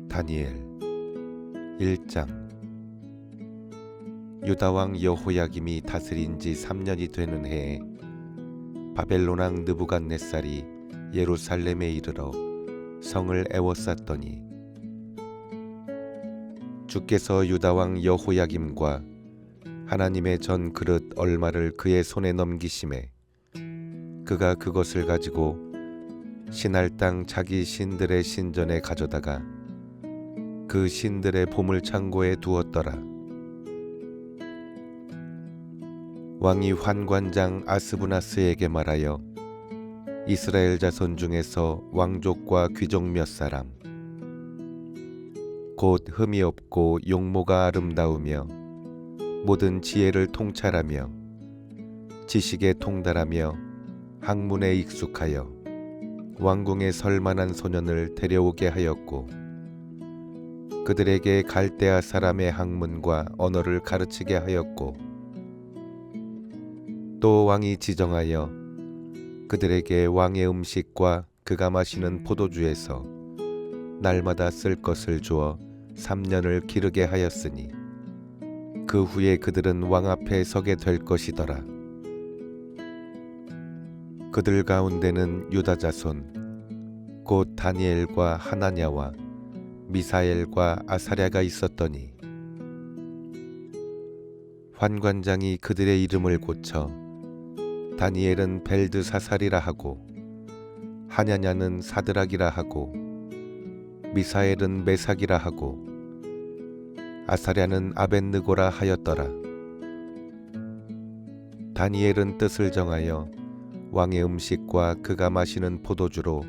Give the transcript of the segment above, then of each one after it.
다니엘 1장. 유다왕 여호야김이 다스린 지 3년이 되는 해에 바벨론왕 느부갓네살이 예루살렘에 이르러 성을 에워쌌더니 주께서 유다왕 여호야김과 하나님의 전 그릇 얼마를 그의 손에 넘기심에 그가 그것을 가지고 신할 땅 자기 신들의 신전에 가져다가 그 신들의 보물 창고에 두었더라. 왕이 환관장 아스부나스에게 말하여 이스라엘 자손 중에서 왕족과 귀족 몇 사람 곧 흠이 없고 용모가 아름다우며 모든 지혜를 통찰하며 지식에 통달하며 학문에 익숙하여 왕궁에 설 만한 소년을 데려오게 하였고 그들에게 갈대아 사람의 학문과 언어를 가르치게 하였고 또 왕이 지정하여 그들에게 왕의 음식과 그가 마시는 포도주에서 날마다 쓸 것을 주어 3년을 기르게 하였으니 그 후에 그들은 왕 앞에 서게 될 것이더라. 그들 가운데는 유다 자손 곧 다니엘과 하나냐와 미사엘과 아사랴가 있었더니 환관장이 그들의 이름을 고쳐 다니엘은 벨드사살이라 하고 하냐냐는 사드락이라 하고 미사엘은 메삭이라 하고 아사랴는 아벳느고라 하였더라. 다니엘은 뜻을 정하여 왕의 음식과 그가 마시는 포도주로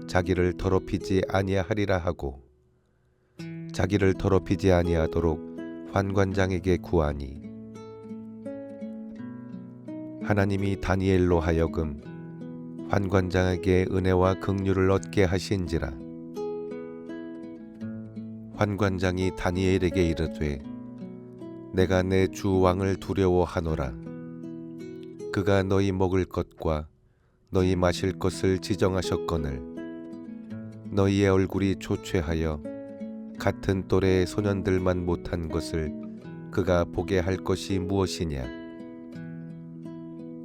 자기를 더럽히지 아니하리라 하고 자기를 더럽히지 아니하도록 환관장에게 구하니 하나님이 다니엘로 하여금 환관장에게 은혜와 긍휼을 얻게 하신지라. 환관장이 다니엘에게 이르되 내가 내 주 왕을 두려워하노라. 그가 너희 먹을 것과 너희 마실 것을 지정하셨거늘 너희의 얼굴이 초췌하여 같은 또래의 소년들만 못한 것을 그가 보게 할 것이 무엇이냐.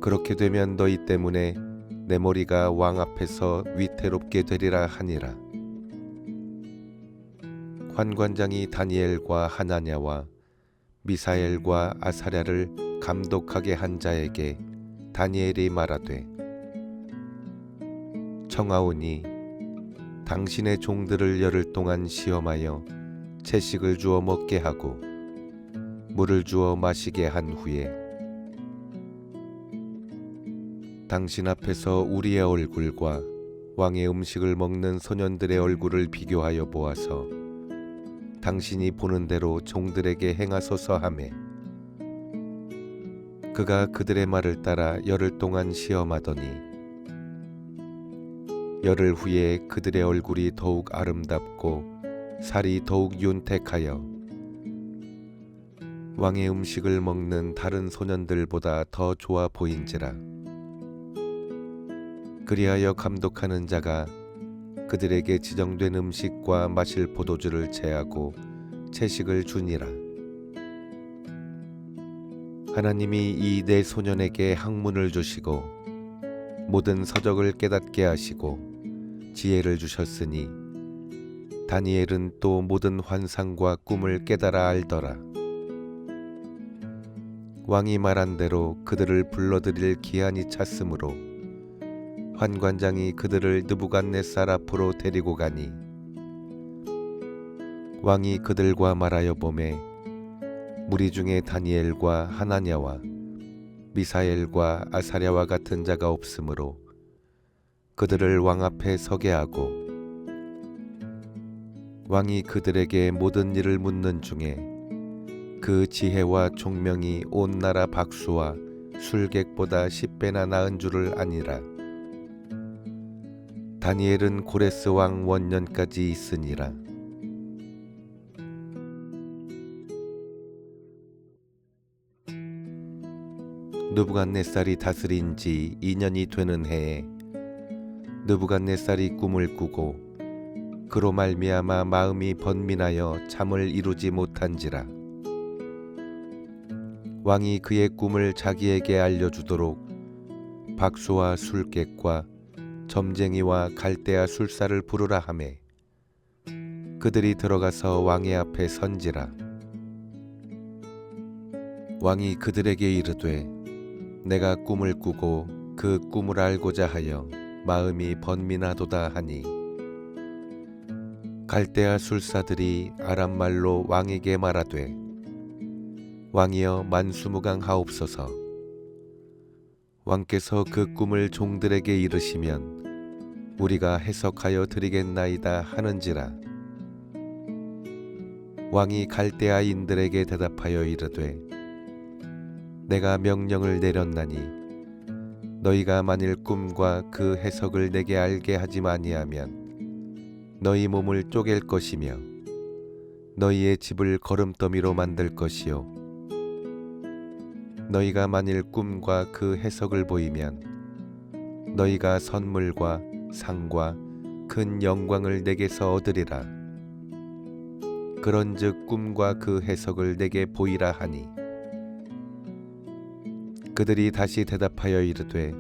그렇게 되면 너희 때문에 내 머리가 왕 앞에서 위태롭게 되리라 하니라. 환관장이 다니엘과 하나냐와 미사엘과 아사랴를 감독하게 한 자에게 다니엘이 말하되 청하오니 당신의 종들을 열흘 동안 시험하여 채식을 주어 먹게 하고 물을 주어 마시게 한 후에 당신 앞에서 우리의 얼굴과 왕의 음식을 먹는 소년들의 얼굴을 비교하여 보아서 당신이 보는 대로 종들에게 행하소서 하매 그가 그들의 말을 따라 열흘 동안 시험하더니 열흘 후에 그들의 얼굴이 더욱 아름답고 살이 더욱 윤택하여 왕의 음식을 먹는 다른 소년들보다 더 좋아 보인지라. 그리하여 감독하는 자가 그들에게 지정된 음식과 마실 포도주를 제하고 채식을 주니라. 하나님이 이 네 소년에게 학문을 주시고 모든 서적을 깨닫게 하시고 지혜를 주셨으니 다니엘은 또 모든 환상과 꿈을 깨달아 알더라. 왕이 말한 대로 그들을 불러들일 기한이 찼으므로 환관장이 그들을 느부갓네살 앞으로 데리고 가니 왕이 그들과 말하여 보매 무리 중에 다니엘과 하나냐와 미사엘과 아사랴와 같은 자가 없으므로 그들을 왕 앞에 서게 하고 왕이 그들에게 모든 일을 묻는 중에 그 지혜와 총명이 온 나라 박수와 술객보다 10배나 나은 줄을 아니라. 다니엘은 고레스 왕 원년까지 있으니라. 느부갓네살이 다스린 지 2년이 되는 해에 느부갓네살이 꿈을 꾸고 그로 말미암아 마음이 번민하여 잠을 이루지 못한지라. 왕이 그의 꿈을 자기에게 알려주도록 박수와 술객과 점쟁이와 갈대아 술사를 부르라 하매 그들이 들어가서 왕의 앞에 선지라. 왕이 그들에게 이르되 내가 꿈을 꾸고 그 꿈을 알고자 하여 마음이 번민하도다 하니 갈대아 술사들이 아람말로 왕에게 말하되 왕이여 만수무강하옵소서. 왕께서 그 꿈을 종들에게 이르시면 우리가 해석하여 드리겠나이다 하는지라. 왕이 갈대아인들에게 대답하여 이르되 내가 명령을 내렸나니 너희가 만일 꿈과 그 해석을 내게 알게 하지 아니하면 너희 몸을 쪼갤 것이며 너희의 집을 거름더미로 만들 것이요 너희가 만일 꿈과 그 해석을 보이면 너희가 선물과 상과 큰 영광을 내게서 얻으리라. 그런즉 꿈과 그 해석을 내게 보이라 하니 그들이 다시 대답하여 이르되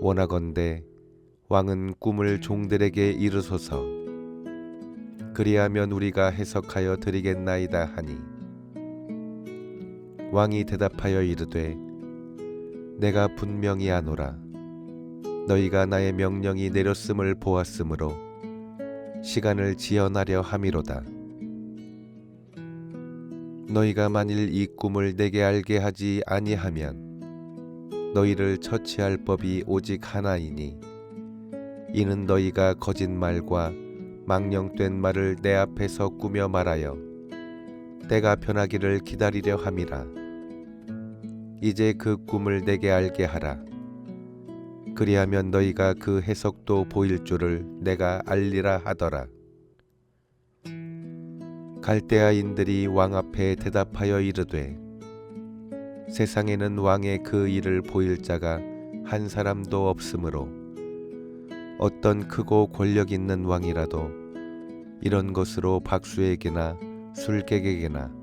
원하건대 왕은 꿈을 종들에게 이르소서. 그리하면 우리가 해석하여 드리겠나이다 하니 왕이 대답하여 이르되 내가 분명히 아노라. 너희가 나의 명령이 내렸음을 보았으므로 시간을 지연하려 함이로다. 너희가 만일 이 꿈을 내게 알게 하지 아니하면 너희를 처치할 법이 오직 하나이니 이는 너희가 거짓말과 망령된 말을 내 앞에서 꾸며 말하여 때가 변하기를 기다리려 함이라. 이제 그 꿈을 내게 알게 하라. 그리하면 너희가 그 해석도 보일 줄을 내가 알리라 하더라. 갈대아인들이 왕 앞에 대답하여 이르되 세상에는 왕의 그 일을 보일 자가 한 사람도 없으므로 어떤 크고 권력 있는 왕이라도 이런 것으로 박수에게나 술객에게나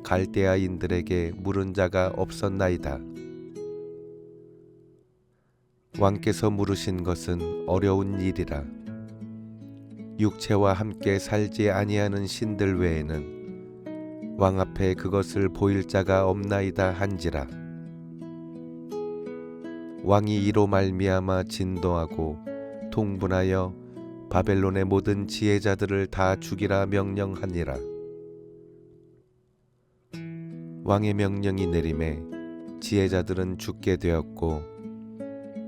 갈대아인들에게 물은 자가 없었나이다. 왕께서 물으신 것은 어려운 일이라. 육체와 함께 살지 아니하는 신들 외에는 왕 앞에 그것을 보일 자가 없나이다 한지라. 왕이 이로 말미암아 진동하고 통분하여 바벨론의 모든 지혜자들을 다 죽이라 명령하니라. 왕의 명령이 내림에 지혜자들은 죽게 되었고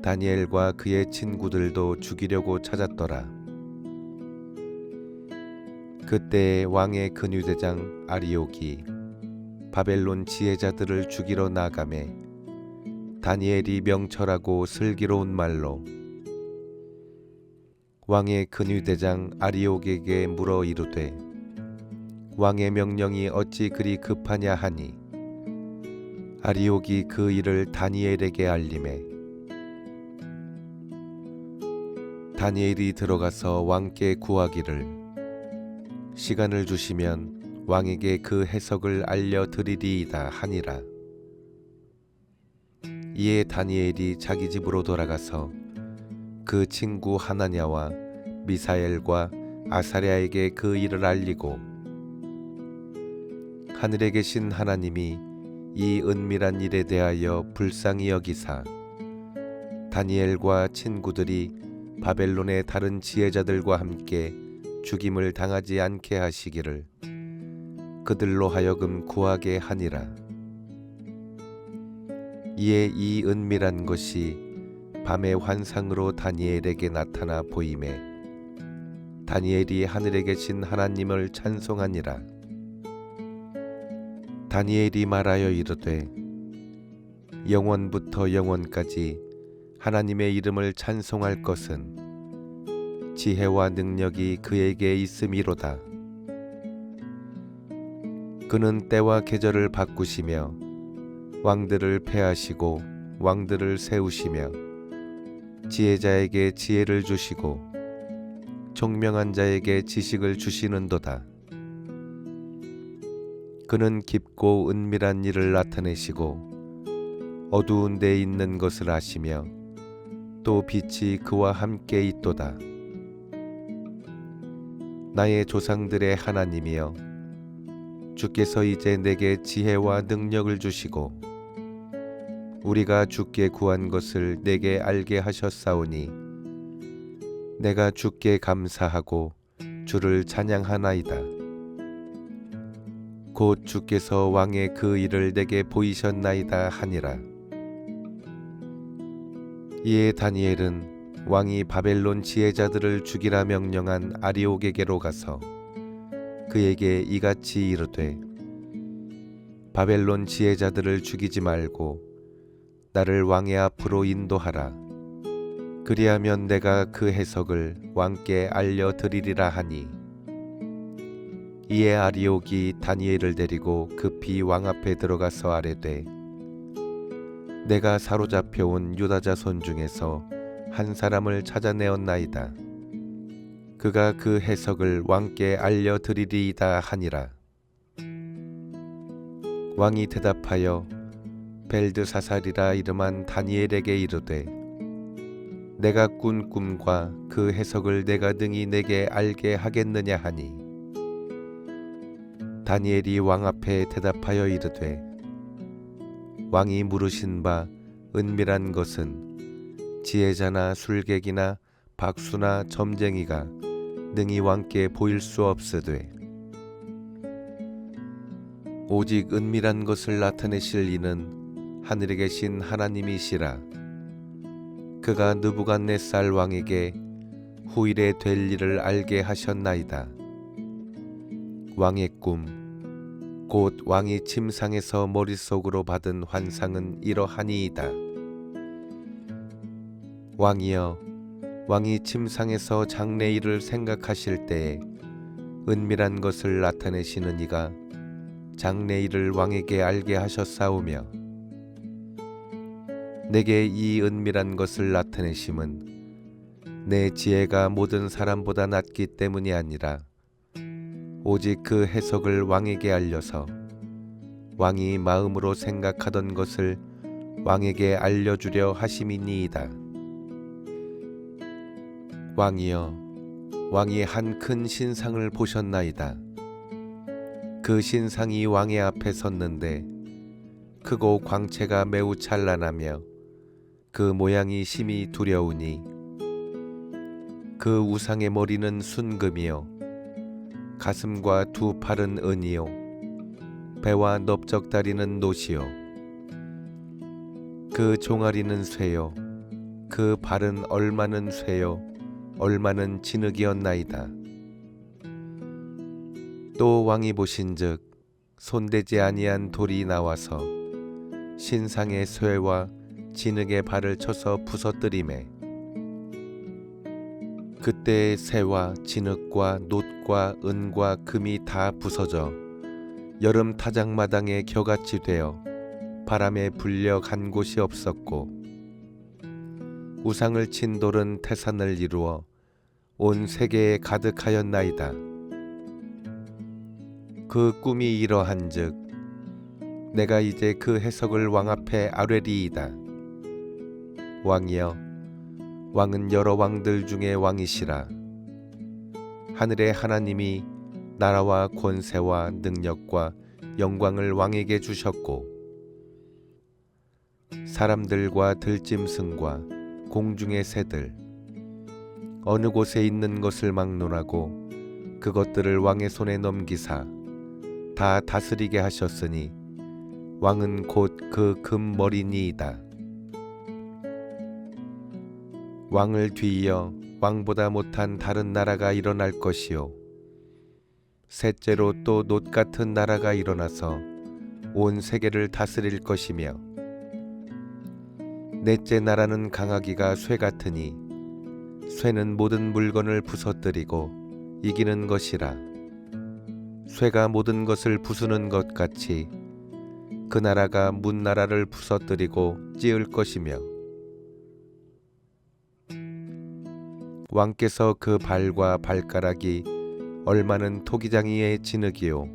다니엘과 그의 친구들도 죽이려고 찾았더라. 그때에 왕의 근유대장 아리옥이 바벨론 지혜자들을 죽이러 나가매 다니엘이 명철하고 슬기로운 말로 왕의 근유대장 아리옥에게 물어 이르되 왕의 명령이 어찌 그리 급하냐 하니 아리옥이 그 일을 다니엘에게 알림해 다니엘이 들어가서 왕께 구하기를 시간을 주시면 왕에게 그 해석을 알려드리리이다 하니라. 이에 다니엘이 자기 집으로 돌아가서 그 친구 하나냐와 미사엘과 아사랴에게 그 일을 알리고 하늘에 계신 하나님이 이 은밀한 일에 대하여 불쌍히 여기사 다니엘과 친구들이 바벨론의 다른 지혜자들과 함께 죽임을 당하지 않게 하시기를 그들로 하여금 구하게 하니라. 이에 이 은밀한 것이 밤의 환상으로 다니엘에게 나타나 보임에 다니엘이 하늘에 계신 하나님을 찬송하니라. 다니엘이 말하여 이르되 영원부터 영원까지 하나님의 이름을 찬송할 것은 지혜와 능력이 그에게 있음이로다. 그는 때와 계절을 바꾸시며 왕들을 패하시고 왕들을 세우시며 지혜자에게 지혜를 주시고 총명한 자에게 지식을 주시는도다. 그는 깊고 은밀한 일을 나타내시고 어두운 데 있는 것을 아시며 또 빛이 그와 함께 있도다. 나의 조상들의 하나님이여, 주께서 이제 내게 지혜와 능력을 주시고 우리가 주께 구한 것을 내게 알게 하셨사오니 내가 주께 감사하고 주를 찬양하나이다. 곧 주께서 왕의 그 일을 내게 보이셨나이다 하니라. 이에 다니엘은 왕이 바벨론 지혜자들을 죽이라 명령한 아리옥에게로 가서 그에게 이같이 이르되, 바벨론 지혜자들을 죽이지 말고 나를 왕의 앞으로 인도하라. 그리하면 내가 그 해석을 왕께 알려드리리라 하니, 이에 아리옥이 다니엘을 데리고 급히 왕 앞에 들어가서 아뢰되, 내가 사로잡혀온 유다 자손 중에서 한 사람을 찾아내었나이다. 그가 그 해석을 왕께 알려드리리이다 하니라. 왕이 대답하여 벨드사살이라 이름한 다니엘에게 이르되, 내가 꾼 꿈과 그 해석을 내가 능히 내게 알게 하겠느냐 하니, 다니엘이 왕 앞에 대답하여 이르되, 왕이 물으신 바 은밀한 것은 지혜자나 술객이나 박수나 점쟁이가 능히 왕께 보일 수 없으되 오직 은밀한 것을 나타내실 이는 하늘에 계신 하나님이시라. 그가 느부갓네살 왕에게 후일에 될 일을 알게 하셨나이다. 왕의 꿈 곧 왕이 침상에서 머릿속으로 받은 환상은 이러하니이다. 왕이여, 왕이 침상에서 장래일을 생각하실 때에 은밀한 것을 나타내시는 이가 장래일을 왕에게 알게 하셨사오며, 내게 이 은밀한 것을 나타내심은 내 지혜가 모든 사람보다 낮기 때문이 아니라 오직 그 해석을 왕에게 알려서 왕이 마음으로 생각하던 것을 왕에게 알려주려 하심이니이다. 왕이여, 왕이 한 큰 신상을 보셨나이다. 그 신상이 왕의 앞에 섰는데 크고 광채가 매우 찬란하며 그 모양이 심히 두려우니, 그 우상의 머리는 순금이요 가슴과 두 팔은 은이요 배와 넓적다리는 노시요 그 종아리는 쇠요 그 발은 얼마는 쇠요 얼마는 진흙이었나이다. 또 왕이 보신즉 손대지 아니한 돌이 나와서 신상의 쇠와 진흙의 발을 쳐서 부서뜨리매, 그때 쇠와 진흙과 놋과 은과 금이 다 부서져 여름 타작마당에 겨같이 되어 바람에 불려 간 곳이 없었고, 우상을 친 돌은 태산을 이루어 온 세계에 가득하였나이다. 그 꿈이 이러한즉 내가 이제 그 해석을 왕 앞에 아뢰리이다. 왕이여, 왕은 여러 왕들 중에 왕이시라. 하늘의 하나님이 나라와 권세와 능력과 영광을 왕에게 주셨고, 사람들과 들짐승과 공중의 새들 어느 곳에 있는 것을 막론하고 그것들을 왕의 손에 넘기사 다 다스리게 하셨으니 왕은 곧 그 금머리니이다. 왕을 뒤이어 왕보다 못한 다른 나라가 일어날 것이요, 셋째로 또 놋 같은 나라가 일어나서 온 세계를 다스릴 것이며, 넷째 나라는 강하기가 쇠 같으니 쇠는 모든 물건을 부서뜨리고 이기는 것이라. 쇠가 모든 것을 부수는 것 같이 그 나라가 문 나라를 부서뜨리고 찌을 것이며, 왕께서 그 발과 발가락이 얼마는 토기장이의 진흙이요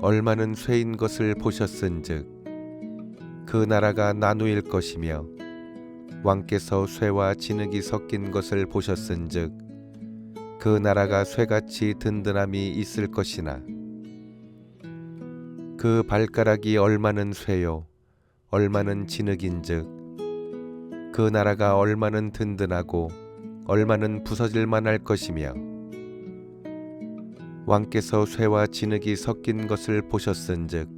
얼마는 쇠인 것을 보셨은즉 그 나라가 나누일 것이며 왕께서 쇠와 진흙이 섞인 것을 보셨은즉 그 나라가 쇠같이 든든함이 있을 것이나 그 발가락이 얼마는 쇠요 얼마는 진흙인즉 그 나라가 얼마는 든든하고 얼마는 부서질 만할 것이며 왕께서 쇠와 진흙이 섞인 것을 보셨은즉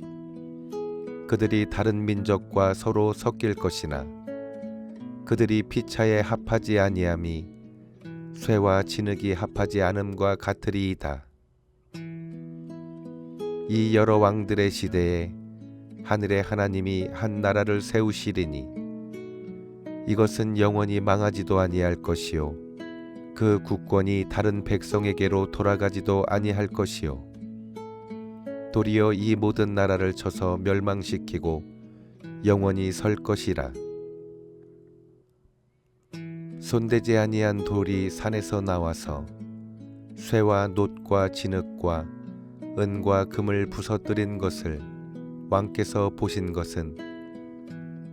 그들이 다른 민족과 서로 섞일 것이나 그들이 피차에 합하지 아니함이 쇠와 진흙이 합하지 않음과 같으리이다. 이 여러 왕들의 시대에 하늘의 하나님이 한 나라를 세우시리니 이것은 영원히 망하지도 아니할 것이요 그 국권이 다른 백성에게로 돌아가지도 아니할 것이요 도리어 이 모든 나라를 쳐서 멸망시키고 영원히 설 것이라. 손대지 아니한 돌이 산에서 나와서 쇠와 놋과 진흙과 은과 금을 부서뜨린 것을 왕께서 보신 것은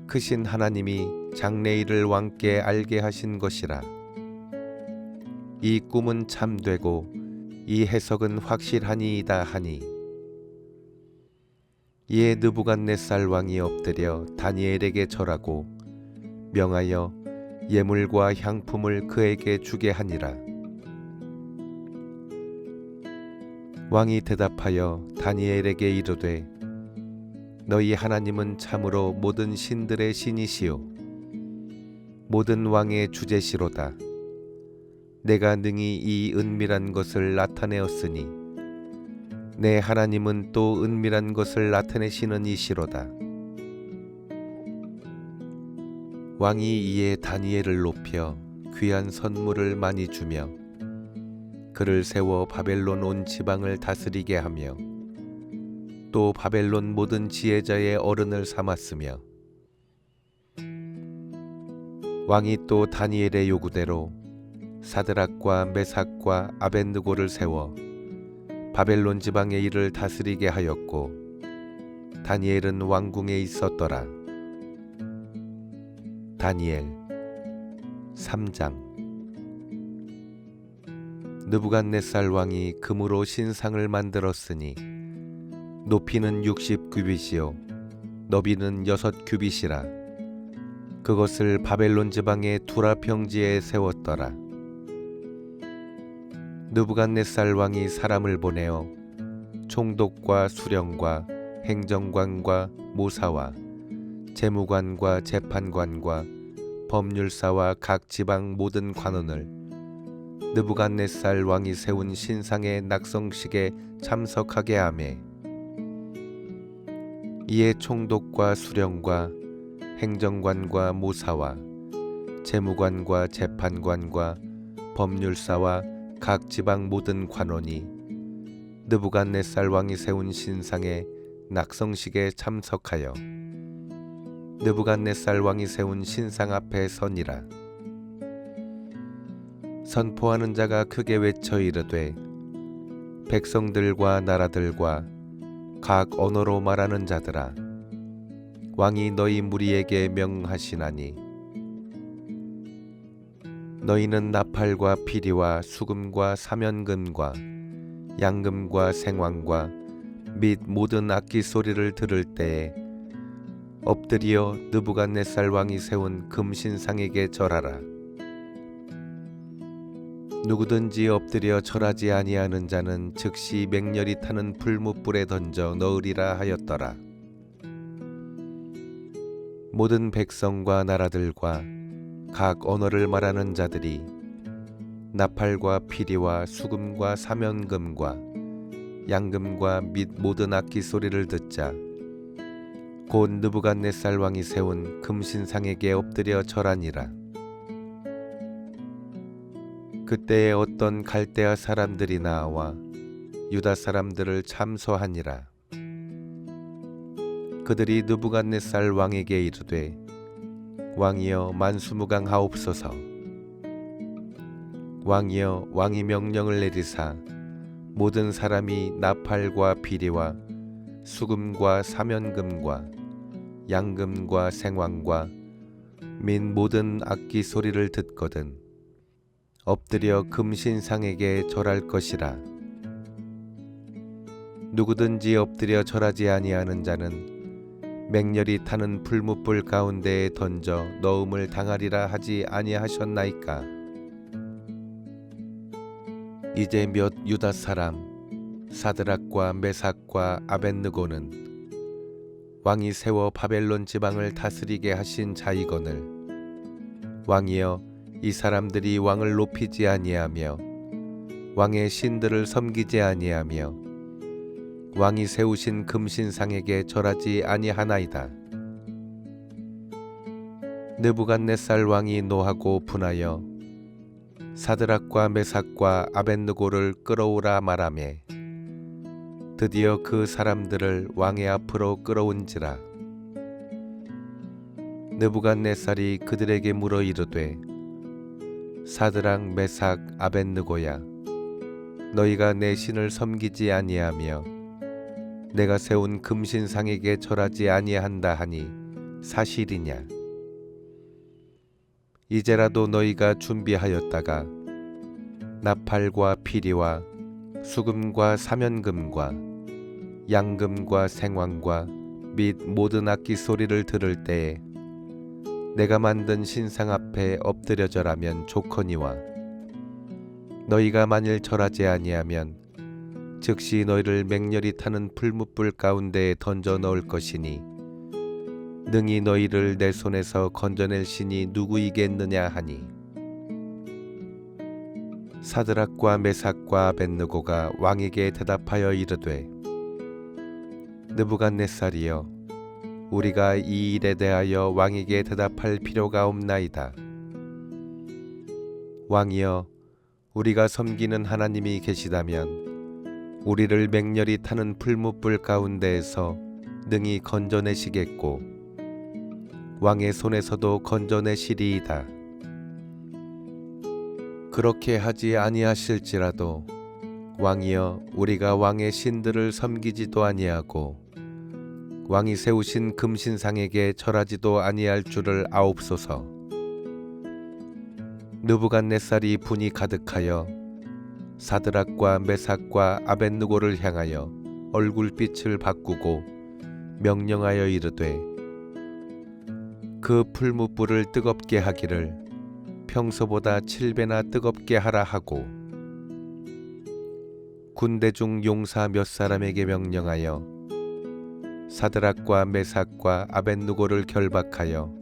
크신 하나님이 장래일을 왕께 알게 하신 것이라. 이 꿈은 참되고 이 해석은 확실하니이다 하니 이에 느부갓네살 왕이 엎드려 다니엘에게 절하고 명하여 예물과 향품을 그에게 주게 하니라. 왕이 대답하여 다니엘에게 이르되 너희 하나님은 참으로 모든 신들의 신이시요 모든 왕의 주제시로다. 내가 능히 이 은밀한 것을 나타내었으니 내 하나님은 또 은밀한 것을 나타내시는 이시로다. 왕이 이에 다니엘을 높여 귀한 선물을 많이 주며 그를 세워 바벨론 온 지방을 다스리게 하며 또 바벨론 모든 지혜자의 어른을 삼았으며 왕이 또 다니엘의 요구대로 사드락과 메삭과 아벳느고를 세워 바벨론 지방의 일을 다스리게 하였고 다니엘은 왕궁에 있었더라. 다니엘 3장. 느부갓네살 왕이 금으로 신상을 만들었으니 높이는 60규빗이요 너비는 6규빗이라. 그것을 바벨론 지방의 두라 평지에 세웠더라. 느부갓네살 왕이 사람을 보내어 총독과 수령과 행정관과 모사와 재무관과 재판관과 법률사와 각 지방 모든 관원을 느부갓네살 왕이 세운 신상의 낙성식에 참석하게 하매 이에 총독과 수령과 행정관과 모사와 재무관과 재판관과 법률사와 각 지방 모든 관원이 느부갓네살 왕이 세운 신상의 낙성식에 참석하여 느부갓네살 왕이 세운 신상 앞에 서니라. 선포하는 자가 크게 외쳐 이르되 백성들과 나라들과 각 언어로 말하는 자들아 왕이 너희 무리에게 명하시나니 너희는 나팔과 피리와 수금과 사면금과 양금과 생황과 및 모든 악기 소리를 들을 때에 엎드려 느부갓네살 왕이 세운 금신상에게 절하라. 누구든지 엎드려 절하지 아니하는 자는 즉시 맹렬히 타는 불뭇불에 던져 넣으리라 하였더라. 모든 백성과 나라들과 각 언어를 말하는 자들이 나팔과 피리와 수금과 사면금과 양금과 및 모든 악기 소리를 듣자 곧 느부갓네살 왕이 세운 금신상에게 엎드려 절하니라. 그때에 어떤 갈대아 사람들이 나와 유다 사람들을 참소하니라. 그들이 느부갓네살 왕에게 이르되 왕이여 만수무강하옵소서. 왕이여, 왕이 명령을 내리사 모든 사람이 나팔과 비리와 수금과 사면금과 양금과 생황과 및 모든 악기 소리를 듣거든 엎드려 금신상에게 절할 것이라. 누구든지 엎드려 절하지 아니하는 자는 맹렬히 타는 풀무불 가운데에 던져 넣음을 당하리라 하지 아니하셨나이까. 이제 몇 유다 사람 사드락과 메삭과 아벳느고는 왕이 세워 바벨론 지방을 다스리게 하신 자이거늘 왕이여, 이 사람들이 왕을 높이지 아니하며 왕의 신들을 섬기지 아니하며 왕이 세우신 금신상에게 절하지 아니하나이다. 느부갓네살 왕이 노하고 분하여 사드락과 메삭과 아벳느고를 끌어오라 말하매 드디어 그 사람들을 왕의 앞으로 끌어온지라. 느부갓네살이 그들에게 물어 이르되 사드락 메삭 아벳느고야, 너희가 내 신을 섬기지 아니하며 내가 세운 금신상에게 절하지 아니한다 하니 사실이냐? 이제라도 너희가 준비하였다가 나팔과 피리와 수금과 사면금과 양금과 생황과 및 모든 악기 소리를 들을 때에 내가 만든 신상 앞에 엎드려 절하면 좋거니와 너희가 만일 절하지 아니하면 즉시 너희를 맹렬히 타는 풀무불 가운데에 던져 넣을 것이니 능히 너희를 내 손에서 건져낼 신이 누구이겠느냐 하니 사드락과 메삭과 아벳느고가 왕에게 대답하여 이르되 느부갓네살이여, 우리가 이 일에 대하여 왕에게 대답할 필요가 없나이다. 왕이여, 우리가 섬기는 하나님이 계시다면 우리를 맹렬히 타는 풀무불 가운데에서 능히 건져내시겠고 왕의 손에서도 건져내시리이다. 그렇게 하지 아니하실지라도 왕이여, 우리가 왕의 신들을 섬기지도 아니하고 왕이 세우신 금신상에게 절하지도 아니할 줄을 아옵소서. 느부갓네살이 분이 가득하여 사드락과 메삭과 아벳느고를 향하여 얼굴빛을 바꾸고 명령하여 이르되 그 풀무불을 뜨겁게 하기를 평소보다 7배나 뜨겁게 하라 하고 군대 중 용사 몇 사람에게 명령하여 사드락과 메삭과 아벳느고를 결박하여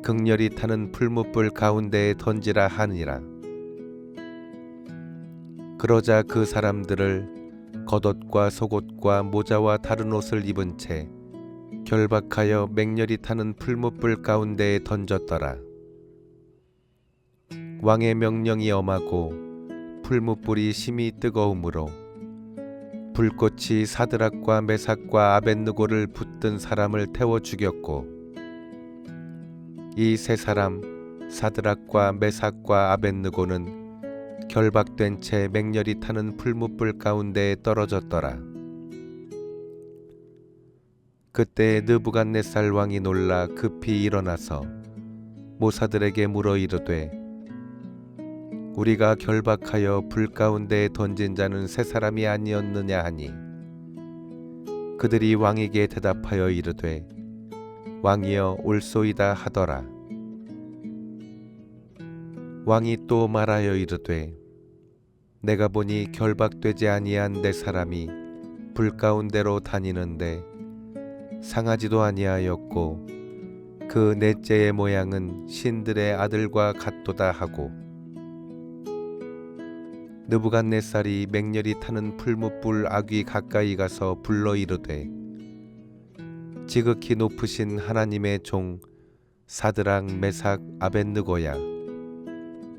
극렬히 타는 풀무불 가운데에 던지라 하니라. 그러자 그 사람들을 겉옷과 속옷과 모자와 다른 옷을 입은 채 결박하여 맹렬히 타는 풀무불 가운데에 던졌더라. 왕의 명령이 엄하고 풀무불이 심히 뜨거우므로 불꽃이 사드락과 메삭과 아벳느고를 붙든 사람을 태워 죽였고 이 세 사람 사드락과 메삭과 아벳느고는 결박된 채 맹렬히 타는 풀무불 가운데에 떨어졌더라. 그때 느부갓네살 왕이 놀라 급히 일어나서 모사들에게 물어 이르되 우리가 결박하여 불 가운데에 던진 자는 세 사람이 아니었느냐 하니 그들이 왕에게 대답하여 이르되 왕이여, 옳소이다 하더라. 왕이 또 말하여 이르되 내가 보니 결박되지 아니한 네 사람이 불 가운데로 다니는데 상하지도 아니하였고 그 넷째의 모양은 신들의 아들과 같도다 하고 느부갓네살이 맹렬히 타는 풀무불 아귀 가까이 가서 불러 이르되 지극히 높으신 하나님의 종 사드락 메삭 아벳느고야,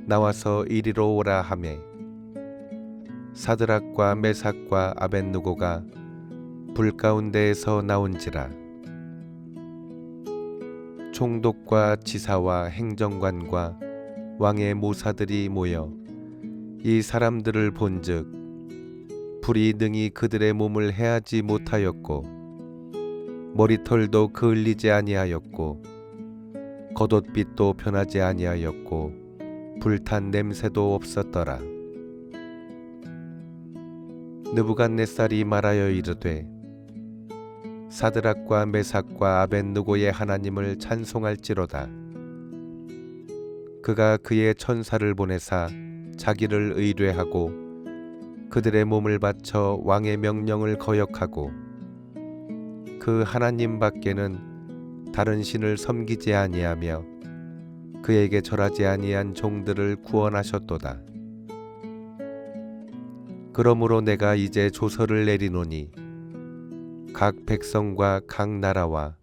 나와서 이리로 오라 하매 사드락과 메삭과 아벳느고가 불 가운데에서 나온지라. 총독과 지사와 행정관과 왕의 모사들이 모여 이 사람들을 본즉 불이 능히 그들의 몸을 해하지 못하였고 머리털도 그을리지 아니하였고 겉옷빛도 변하지 아니하였고 불탄 냄새도 없었더라. 느부갓네살이 말하여 이르되 사드락과 메삭과 아벳느고의 하나님을 찬송할지로다. 그가 그의 천사를 보내사 자기를 의뢰하고 그들의 몸을 바쳐 왕의 명령을 거역하고 그 하나님 밖에는 다른 신을 섬기지 아니하며 그에게 절하지 아니한 종들을 구원하셨도다. 그러므로 내가 이제 조서를 내리노니 각 백성과 각 나라와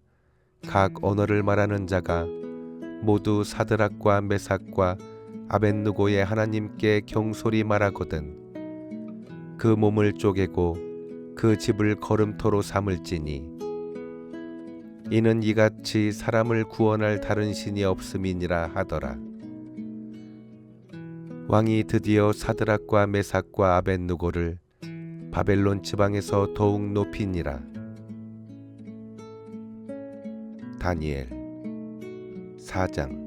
각 언어를 말하는 자가 모두 사드락과 메삭과 아벳느고의 하나님께 경솔히 말하거든 그 몸을 쪼개고 그 집을 거름토로 삼을지니 이는 이같이 사람을 구원할 다른 신이 없음이니라 하더라. 왕이 드디어 사드락과 메삭과 아벳느고를 바벨론 지방에서 더욱 높이니라. 다니엘 4장.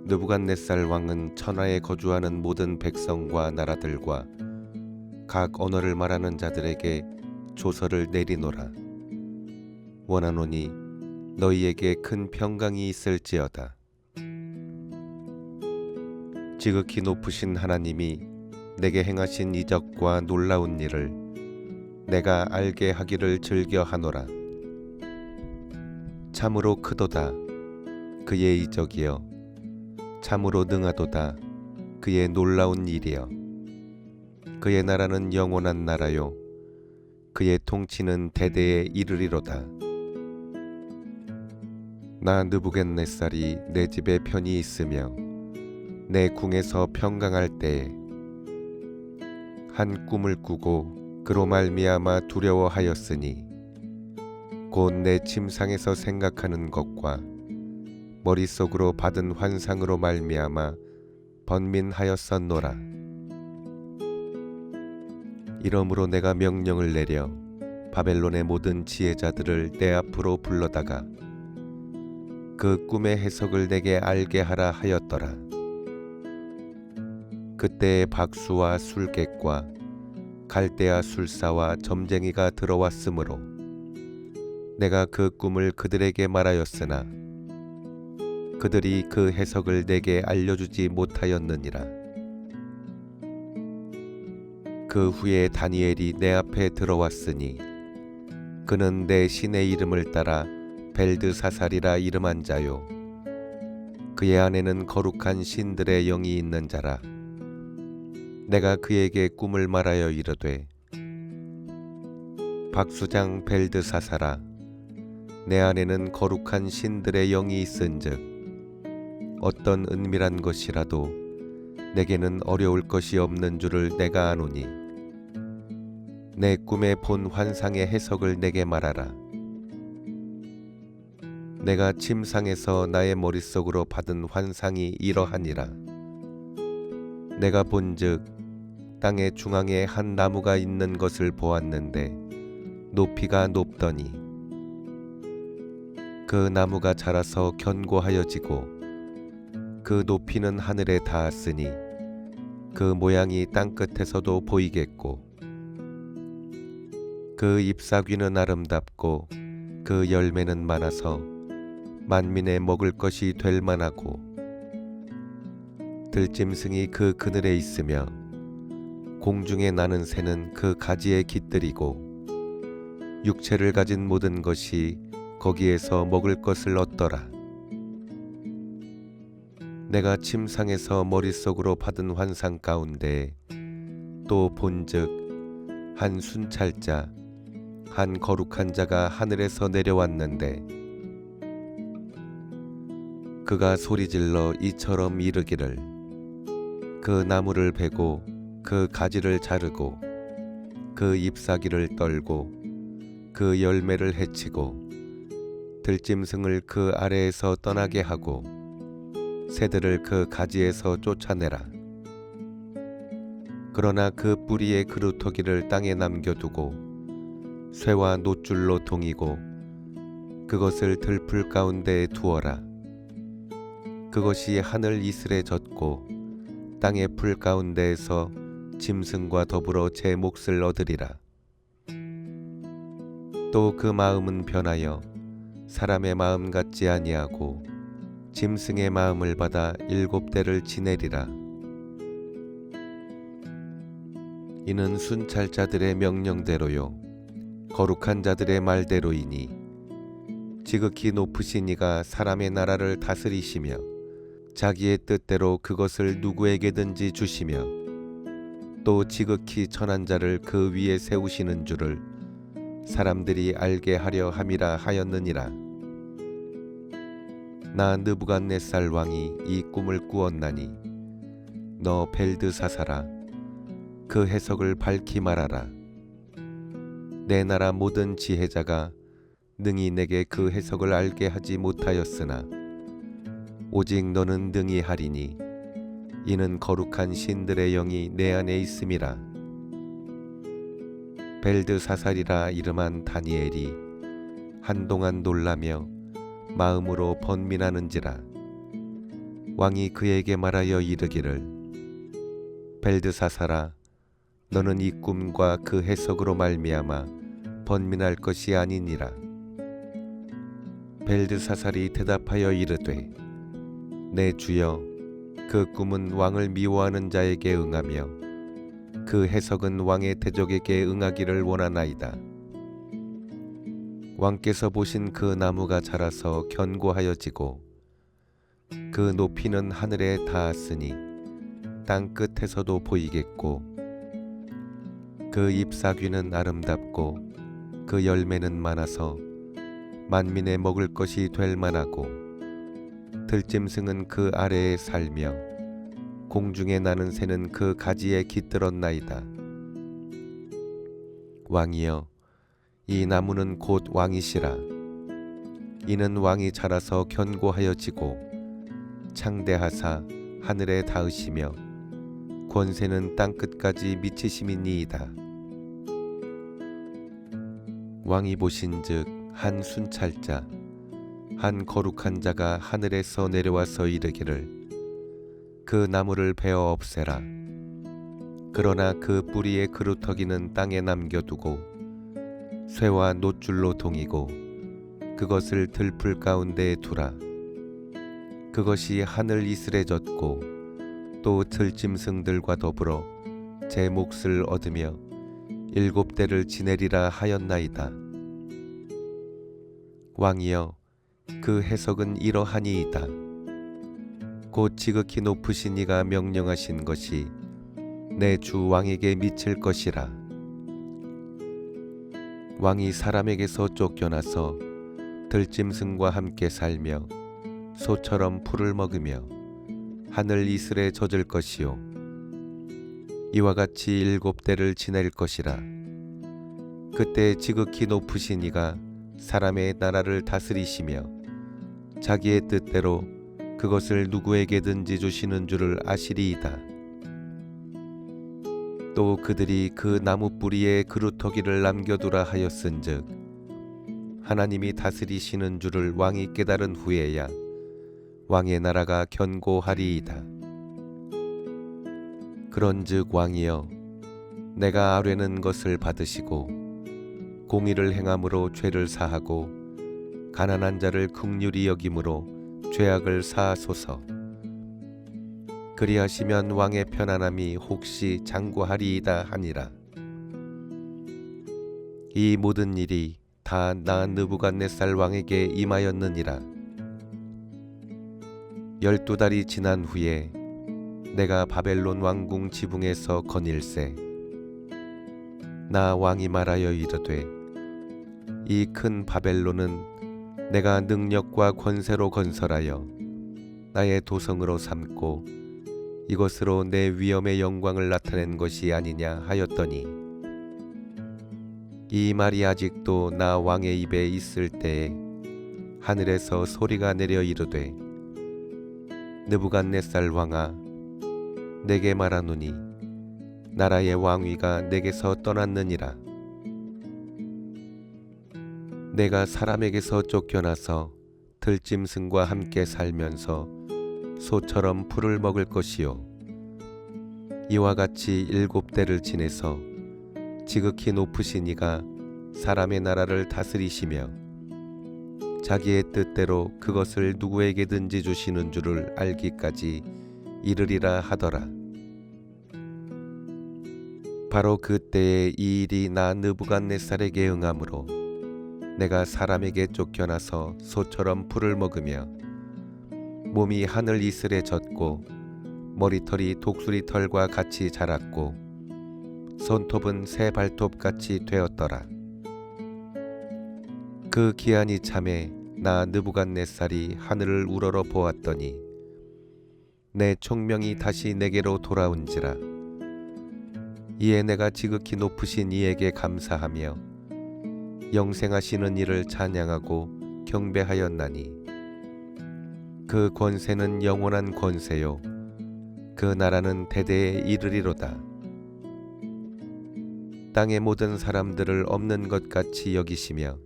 느부갓네살 왕은 천하에 거주하는 모든 백성과 나라들과 각 언어를 말하는 자들에게 조서를 내리노라. 원하노니 너희에게 큰 평강이 있을지어다. 지극히 높으신 하나님이 내게 행하신 이적과 놀라운 일을 내가 알게 하기를 즐겨하노라. 참으로 크도다 그의 이적이여, 참으로 능하도다 그의 놀라운 일이여. 그의 나라는 영원한 나라요, 그의 통치는 대대에 이르리로다. 나 느부갓네살이 내 집에 편히 있으며 내 궁에서 평강할 때에 한 꿈을 꾸고 그로 말미암아 두려워하였으니 곧 내 침상에서 생각하는 것과 머릿속으로 받은 환상으로 말미암아 번민하였었노라. 이러므로 내가 명령을 내려 바벨론의 모든 지혜자들을 내 앞으로 불러다가 그 꿈의 해석을 내게 알게 하라 하였더라. 그때에 박수와 술객과 갈대아 술사와 점쟁이가 들어왔으므로 내가 그 꿈을 그들에게 말하였으나 그들이 그 해석을 내게 알려주지 못하였느니라. 그 후에 다니엘이 내 앞에 들어왔으니 그는 내 신의 이름을 따라 벨드사살이라 이름한 자요, 그의 안에는 거룩한 신들의 영이 있는 자라. 내가 그에게 꿈을 말하여 이르되, 박수장 벨드사살아, 내 안에는 거룩한 신들의 영이 있은즉 어떤 은밀한 것이라도 내게는 어려울 것이 없는 줄을 내가 아노니 내 꿈에 본 환상의 해석을 내게 말하라. 내가 침상에서 나의 머릿속으로 받은 환상이 이러하니라. 내가 본즉 땅의 중앙에 한 나무가 있는 것을 보았는데 높이가 높더니 그 나무가 자라서 견고하여지고 그 높이는 하늘에 닿았으니 그 모양이 땅끝에서도 보이겠고 그 잎사귀는 아름답고 그 열매는 많아서 만민의 먹을 것이 될 만하고 들짐승이 그 그늘에 있으며 공중에 나는 새는 그 가지에 깃들이고 육체를 가진 모든 것이 거기에서 먹을 것을 얻더라. 내가 침상에서 머릿속으로 받은 환상 가운데 또 본즉 한 순찰자, 한 거룩한 자가 하늘에서 내려왔는데 그가 소리질러 이처럼 이르기를, 그 나무를 베고 그 가지를 자르고 그 잎사귀를 떨고 그 열매를 해치고 들짐승을 그 아래에서 떠나게 하고 새들을 그 가지에서 쫓아내라. 그러나 그 뿌리의 그루터기를 땅에 남겨두고 쇠와 노줄로 동이고 그것을 들풀 가운데에 두어라. 그것이 하늘 이슬에 젖고 땅의 풀 가운데에서 짐승과 더불어 제 몫을 얻으리라. 또 그 마음은 변하여 사람의 마음 같지 아니하고 짐승의 마음을 받아 7대를 지내리라. 이는 순찰자들의 명령대로요 거룩한 자들의 말대로이니 지극히 높으신 이가 사람의 나라를 다스리시며 자기의 뜻대로 그것을 누구에게든지 주시며 또 지극히 천한 자를 그 위에 세우시는 줄을 사람들이 알게 하려 함이라 하였느니라. 나 느부갓네살 왕이 이 꿈을 꾸었나니 너 벨드사사라 그 해석을 밝히 말하라. 내 나라 모든 지혜자가 능히 내게 그 해석을 알게 하지 못하였으나 오직 너는 능히 하리니 이는 거룩한 신들의 영이 내 안에 있음이라. 벨드사살이라 이름한 다니엘이 한동안 놀라며 마음으로 번민하는지라. 왕이 그에게 말하여 이르기를 벨드사살아 너는 이 꿈과 그 해석으로 말미암아 번민할 것이 아니니라. 벨드사살이 대답하여 이르되 내 주여 그 꿈은 왕을 미워하는 자에게 응하며 그 해석은 왕의 대적에게 응하기를 원하나이다. 왕께서 보신 그 나무가 자라서 견고하여지고 그 높이는 하늘에 닿았으니 땅 끝에서도 보이겠고 그 잎사귀는 아름답고 그 열매는 많아서 만민의 먹을 것이 될 만하고 들짐승은 그 아래에 살며 공중에 나는 새는 그 가지에 깃들었나이다. 왕이여 이 나무는 곧 왕이시라. 이는 왕이 자라서 견고하여지고 창대하사 하늘에 닿으시며 권세는 땅 끝까지 미치심이니이다. 왕이 보신즉 한 순찰자 한 거룩한 자가 하늘에서 내려와서 이르기를 그 나무를 베어 없애라. 그러나 그 뿌리의 그루터기는 땅에 남겨두고 쇠와 노줄로 동이고 그것을 들풀 가운데에 두라. 그것이 하늘 이슬에 젖고 또 들짐승들과 더불어 제 몫을 얻으며 7대를 지내리라 하였나이다. 왕이여 그 해석은 이러하니이다. 곧 지극히 높으신 이가 명령하신 것이 내 주 왕에게 미칠 것이라. 왕이 사람에게서 쫓겨나서 들짐승과 함께 살며 소처럼 풀을 먹으며 하늘 이슬에 젖을 것이요 이와 같이 7대를 지낼 것이라. 그때 지극히 높으신 이가 사람의 나라를 다스리시며 자기의 뜻대로 그것을 누구에게든지 주시는 줄을 아시리이다. 또 그들이 그 나무 뿌리에 그루터기를 남겨두라 하였은즉 하나님이 다스리시는 줄을 왕이 깨달은 후에야 왕의 나라가 견고하리이다. 그런즉 왕이여 내가 아뢰는 것을 받으시고 공의를 행함으로 죄를 사하고 가난한 자를 긍휼히 여김으로 죄악을 사하소서. 그리하시면 왕의 편안함이 혹시 장구하리이다 하니라. 이 모든 일이 다 나 느부갓네살 왕에게 임하였느니라. 12달이 지난 후에 내가 바벨론 왕궁 지붕에서 거닐세 나 왕이 말하여 이르되 이 큰 바벨론은 내가 능력과 권세로 건설하여 나의 도성으로 삼고 이것으로 내 위엄의 영광을 나타낸 것이 아니냐 하였더니 이 말이 아직도 나 왕의 입에 있을 때에 하늘에서 소리가 내려 이르되 느부갓네살 왕아 내게 말하노니 나라의 왕위가 내게서 떠났느니라. 내가 사람에게서 쫓겨나서 들짐승과 함께 살면서 소처럼 풀을 먹을 것이요, 이와 같이 7대를 지내서 지극히 높으신 이가 사람의 나라를 다스리시며 자기의 뜻대로 그것을 누구에게든지 주시는 줄을 알기까지 이르리라 하더라. 바로 그때에 이 일이 나 느부갓네살에게 응함으로 내가 사람에게 쫓겨나서 소처럼 풀을 먹으며 몸이 하늘 이슬에 젖고 머리털이 독수리 털과 같이 자랐고 손톱은 새 발톱같이 되었더라. 그 기한이 참에 나 느부갓네살이 하늘을 우러러 보았더니 내 총명이 다시 내게로 돌아온지라. 이에 내가 지극히 높으신 이에게 감사하며 영생하시는 이를 찬양하고 경배하였나니 그 권세는 영원한 권세요, 그 나라는 대대에 이르리로다. 땅의 모든 사람들을 없는 것 같이 여기시며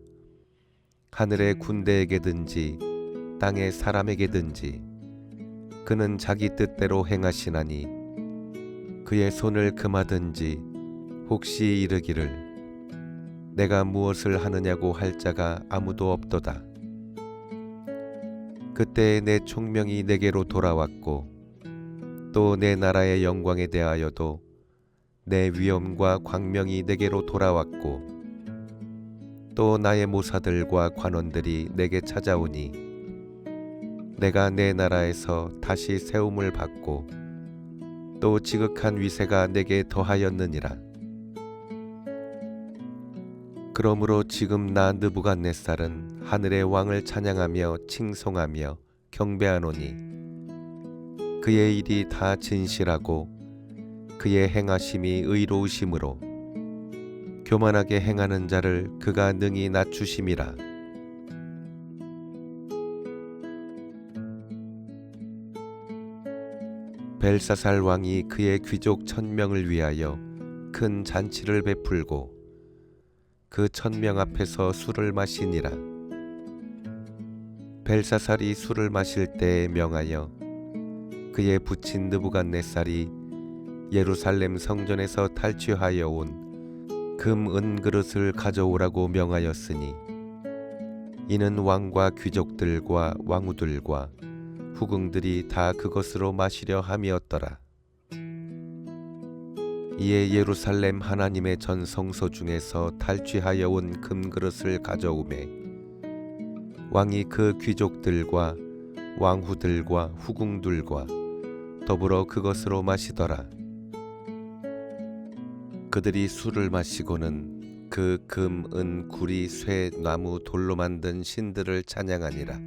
하늘의 군대에게든지 땅의 사람에게든지 그는 자기 뜻대로 행하시나니 그의 손을 금하든지 혹시 이르기를 내가 무엇을 하느냐고 할 자가 아무도 없도다. 그때 내 총명이 내게로 돌아왔고 또 내 나라의 영광에 대하여도 내 위엄과 광명이 내게로 돌아왔고 또 나의 모사들과 관원들이 내게 찾아오니 내가 내 나라에서 다시 세움을 받고 또 지극한 위세가 내게 더하였느니라. 그러므로 지금 나 느부갓네살은 하늘의 왕을 찬양하며 칭송하며 경배하노니 그의 일이 다 진실하고 그의 행하심이 의로우심으로 교만하게 행하는 자를 그가 능히 낮추심이라. 벨사살 왕이 그의 귀족 1000명을 위하여 큰 잔치를 베풀고 그 1000명 앞에서 술을 마시니라. 벨사살이 술을 마실 때에 명하여 그의 부친 느부갓네살이 예루살렘 성전에서 탈취하여 온 금 은 그릇을 가져오라고 명하였으니 이는 왕과 귀족들과 왕후들과 후궁들이 다 그것으로 마시려 함이었더라. 이에 예루살렘 하나님의 전 성소 중에서 탈취하여 온 금그릇을 가져오매 왕이 그 귀족들과 왕후들과 후궁들과 더불어 그것으로 마시더라. 그들이 술을 마시고는 그 금, 은, 구리, 쇠, 나무, 돌로 만든 신들을 찬양하니라.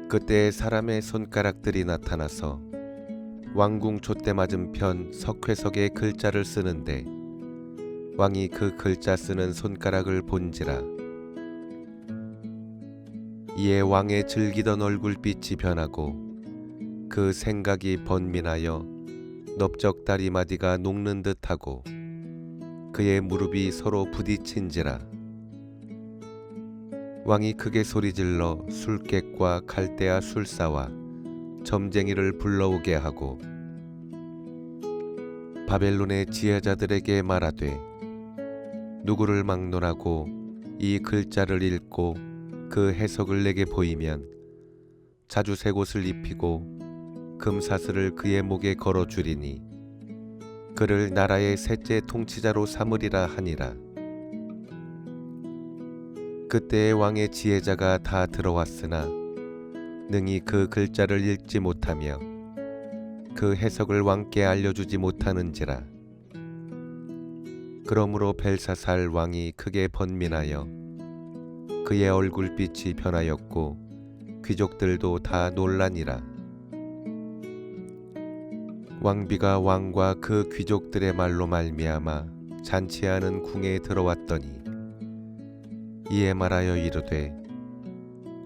그때 사람의 손가락들이 나타나서 왕궁 촛대 맞은편 석회석에 글자를 쓰는데 왕이 그 글자 쓰는 손가락을 본지라. 이에 왕의 즐기던 얼굴빛이 변하고 그 생각이 번민하여 넓적다리마디가 녹는 듯하고 그의 무릎이 서로 부딪힌지라. 왕이 크게 소리질러 술객과 갈대아 술사와 점쟁이를 불러오게 하고 바벨론의 지혜자들에게 말하되 누구를 막론하고 이 글자를 읽고 그 해석을 내게 보이면 자주색 옷을 입히고 금사슬을 그의 목에 걸어주리니 그를 나라의 셋째 통치자로 삼으리라 하니라. 그때의 왕의 지혜자가 다 들어왔으나 능히 그 글자를 읽지 못하며 그 해석을 왕께 알려주지 못하는지라. 그러므로 벨사살 왕이 크게 번민하여 그의 얼굴빛이 변하였고 귀족들도 다 놀라니라. 왕비가 왕과 그 귀족들의 말로 말미암아 잔치하는 궁에 들어왔더니 이에 말하여 이르되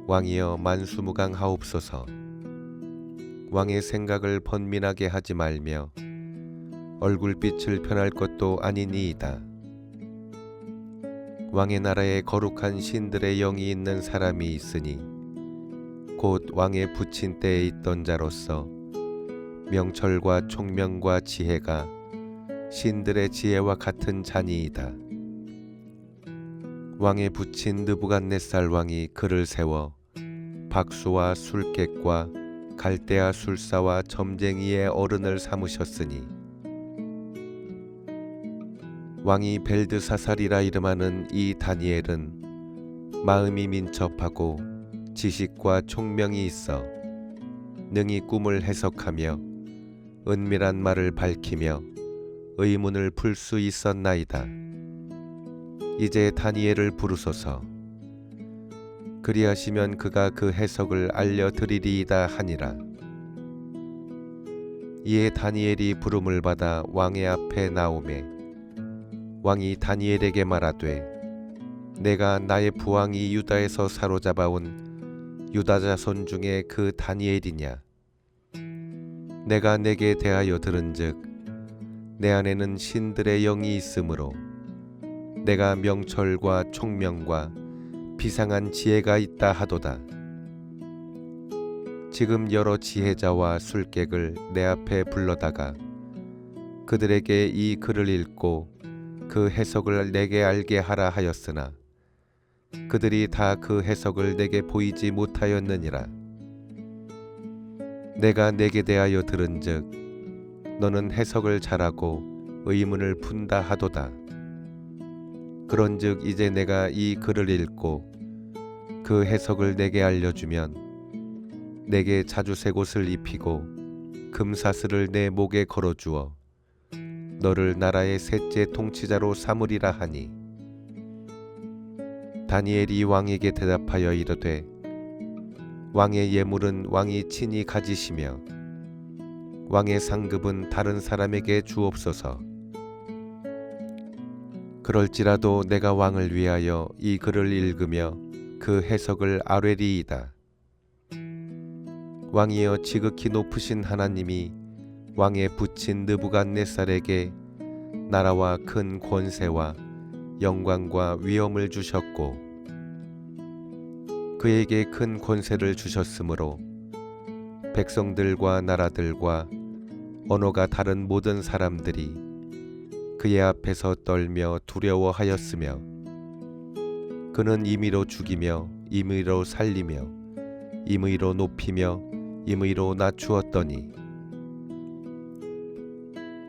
왕이여 만수무강하옵소서. 왕의 생각을 번민하게 하지 말며 얼굴빛을 편할 것도 아니니이다. 왕의 나라에 거룩한 신들의 영이 있는 사람이 있으니 곧 왕의 부친 때에 있던 자로서 명철과 총명과 지혜가 신들의 지혜와 같은 자니이다. 왕의 부친 느부갓네살 왕이 그를 세워 박수와 술객과 갈대아 술사와 점쟁이의 어른을 삼으셨으니 왕이 벨드사살이라 이름하는 이 다니엘은 마음이 민첩하고 지식과 총명이 있어 능히 꿈을 해석하며 은밀한 말을 밝히며 의문을 풀 수 있었나이다. 이제 다니엘을 부르소서. 그리하시면 그가 그 해석을 알려드리리이다 하니라. 이에 다니엘이 부름을 받아 왕의 앞에 나오매 왕이 다니엘에게 말하되 내가 나의 부왕이 유다에서 사로잡아온 유다 자손 중에 그 다니엘이냐. 내가 내게 대하여 들은즉 내 안에는 신들의 영이 있으므로 내가 명철과 총명과 비상한 지혜가 있다 하도다. 지금 여러 지혜자와 술객을 내 앞에 불러다가 그들에게 이 글을 읽고 그 해석을 내게 알게 하라 하였으나 그들이 다 그 해석을 내게 보이지 못하였느니라. 내가 내게 대하여 들은즉 너는 해석을 잘하고 의문을 푼다 하도다. 그런즉 이제 내가 이 글을 읽고 그 해석을 내게 알려주면 내게 자주색 옷을 입히고 금사슬을 내 목에 걸어주어 너를 나라의 셋째 통치자로 삼으리라 하니 다니엘이 왕에게 대답하여 이르되 왕의 예물은 왕이 친히 가지시며 왕의 상급은 다른 사람에게 주옵소서. 그럴지라도 내가 왕을 위하여 이 글을 읽으며 그 해석을 아뢰리이다. 왕이여 지극히 높으신 하나님이 왕의 부친 느부갓네살에게 나라와 큰 권세와 영광과 위엄을 주셨고 그에게 큰 권세를 주셨으므로 백성들과 나라들과 언어가 다른 모든 사람들이 그의 앞에서 떨며 두려워하였으며 그는 임의로 죽이며 임의로 살리며 임의로 높이며 임의로 낮추었더니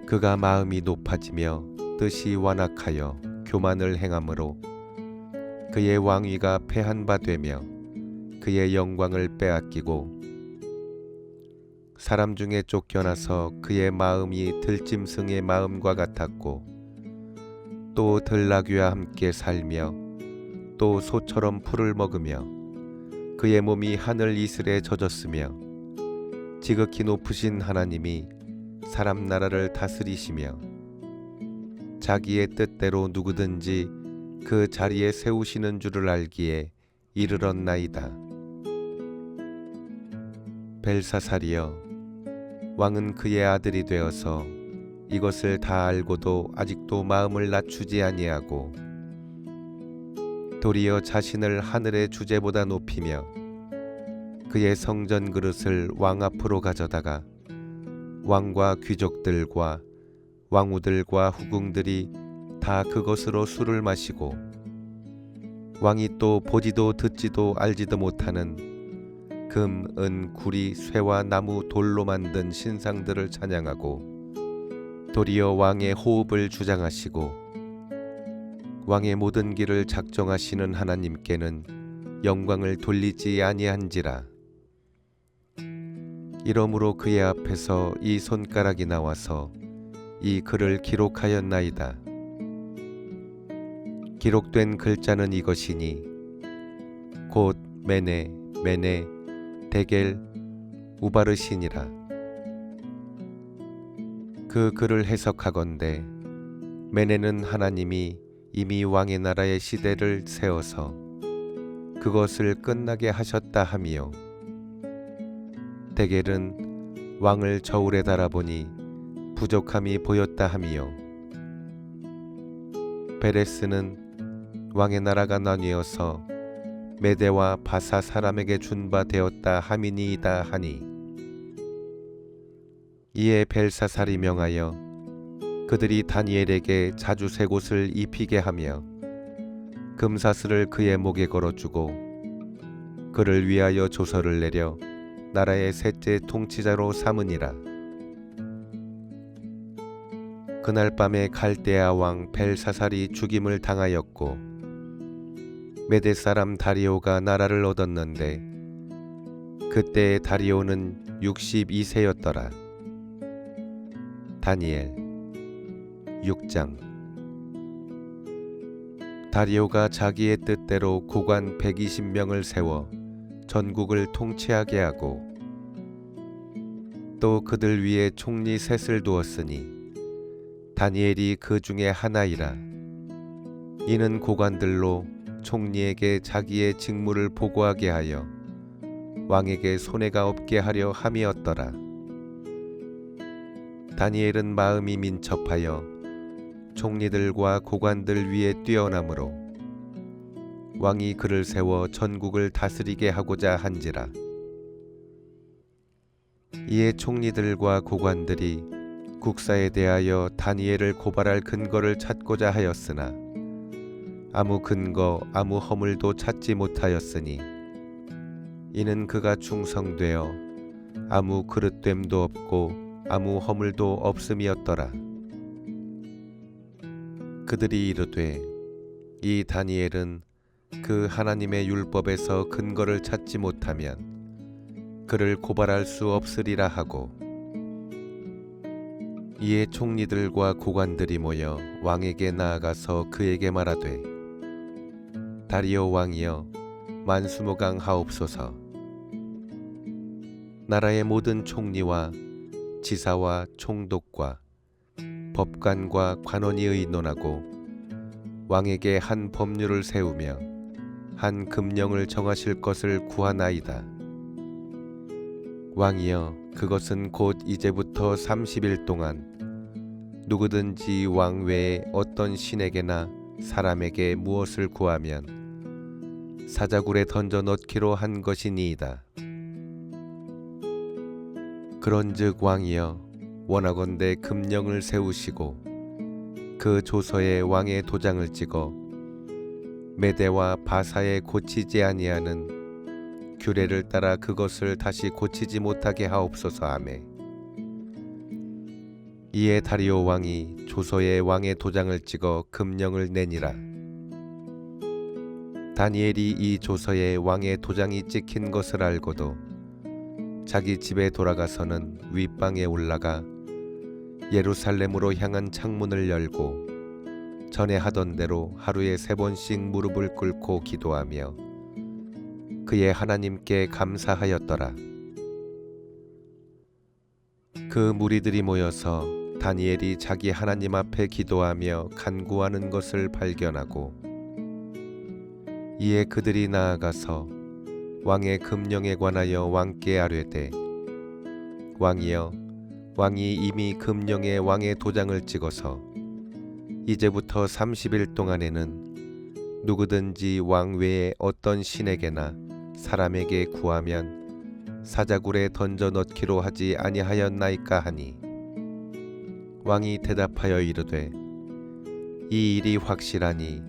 그가 마음이 높아지며 뜻이 완악하여 교만을 행함으로 그의 왕위가 패한 바 되며 그의 영광을 빼앗기고 사람 중에 쫓겨나서 그의 마음이 들짐승의 마음과 같았고 또 들나귀와 함께 살며 또 소처럼 풀을 먹으며 그의 몸이 하늘 이슬에 젖었으며 지극히 높으신 하나님이 사람 나라를 다스리시며 자기의 뜻대로 누구든지 그 자리에 세우시는 줄을 알기에 이르렀나이다. 벨사살이여, 왕은 그의 아들이 되어서 이것을 다 알고도 아직도 마음을 낮추지 아니하고 도리어 자신을 하늘의 주제보다 높이며 그의 성전 그릇을 왕 앞으로 가져다가 왕과 귀족들과 왕후들과 후궁들이 다 그것으로 술을 마시고 왕이 또 보지도 듣지도 알지도 못하는 금, 은, 구리, 쇠와 나무, 돌로 만든 신상들을 찬양하고 도리어 왕의 호흡을 주장하시고 왕의 모든 길을 작정하시는 하나님께는 영광을 돌리지 아니한지라. 이러므로 그의 앞에서 이 손가락이 나와서 이 글을 기록하였나이다. 기록된 글자는 이것이니 곧 메네, 메네, 데겔, 우바르신이라. 그 글을 해석하건대 메네는 하나님이 이미 왕의 나라의 시대를 세워서 그것을 끝나게 하셨다 하며 데겔은 왕을 저울에 달아보니 부족함이 보였다 함이요. 베레스는 왕의 나라가 나뉘어서 메대와 바사 사람에게 준 바 되었다 함이니이다 하니, 이에 벨사살이 명하여 그들이 다니엘에게 자주 세 곳을 입히게 하며 금사슬을 그의 목에 걸어주고 그를 위하여 조서를 내려 나라의 셋째 통치자로 삼으니라. 그날 밤에 갈대아 왕 벨사살이 죽임을 당하였고 메대 사람 다리오가 나라를 얻었는데 그때 다리오는 62세였더라. 다니엘 6장. 다리오가 자기의 뜻대로 고관 120명을 세워 전국을 통치하게 하고 또 그들 위에 총리 셋을 두었으니 다니엘이 그 중에 하나이라. 이는 고관들로 총리에게 자기의 직무를 보고하게 하여 왕에게 손해가 없게 하려 함이었더라. 다니엘은 마음이 민첩하여 총리들과 고관들 위에 뛰어나므로 왕이 그를 세워 전국을 다스리게 하고자 한지라. 이에 총리들과 고관들이 국사에 대하여 다니엘을 고발할 근거를 찾고자 하였으나 아무 근거 아무 허물도 찾지 못하였으니 이는 그가 충성되어 아무 그릇됨도 없고 아무 허물도 없음이었더라. 그들이 이르되 이 다니엘은 그 하나님의 율법에서 근거를 찾지 못하면 그를 고발할 수 없으리라 하고, 이에 총리들과 고관들이 모여 왕에게 나아가서 그에게 말하되 다리오 왕이여 만수무강하옵소서. 나라의 모든 총리와 지사와 총독과 법관과 관원이 의논하고 왕에게 한 법률을 세우며 한 금령을 정하실 것을 구하나이다. 왕이여 그것은 곧 이제부터 30일 동안 누구든지 왕 외에 어떤 신에게나 사람에게 무엇을 구하면 사자굴에 던져 넣기로 한 것이니이다. 그런즉 왕이여 원하건대 금령을 세우시고 그 조서에 왕의 도장을 찍어 메대와 바사에 고치지 아니하는 규례를 따라 그것을 다시 고치지 못하게 하옵소서 하매, 이에 다리오 왕이 조서에 왕의 도장을 찍어 금령을 내니라. 다니엘이 이 조서에 왕의 도장이 찍힌 것을 알고도 자기 집에 돌아가서는 윗방에 올라가 예루살렘으로 향한 창문을 열고 전에 하던 대로 하루에 3번씩 무릎을 꿇고 기도하며 그의 하나님께 감사하였더라. 그 무리들이 모여서 다니엘이 자기 하나님 앞에 기도하며 간구하는 것을 발견하고, 이에 그들이 나아가서 왕의 금령에 관하여 왕께 아뢰되 왕이여 왕이 이미 금령에 왕의 도장을 찍어서 이제부터 30일 동안에는 누구든지 왕 외에 어떤 신에게나 사람에게 구하면 사자굴에 던져 넣기로 하지 아니하였나이까 하니, 왕이 대답하여 이르되 이 일이 확실하니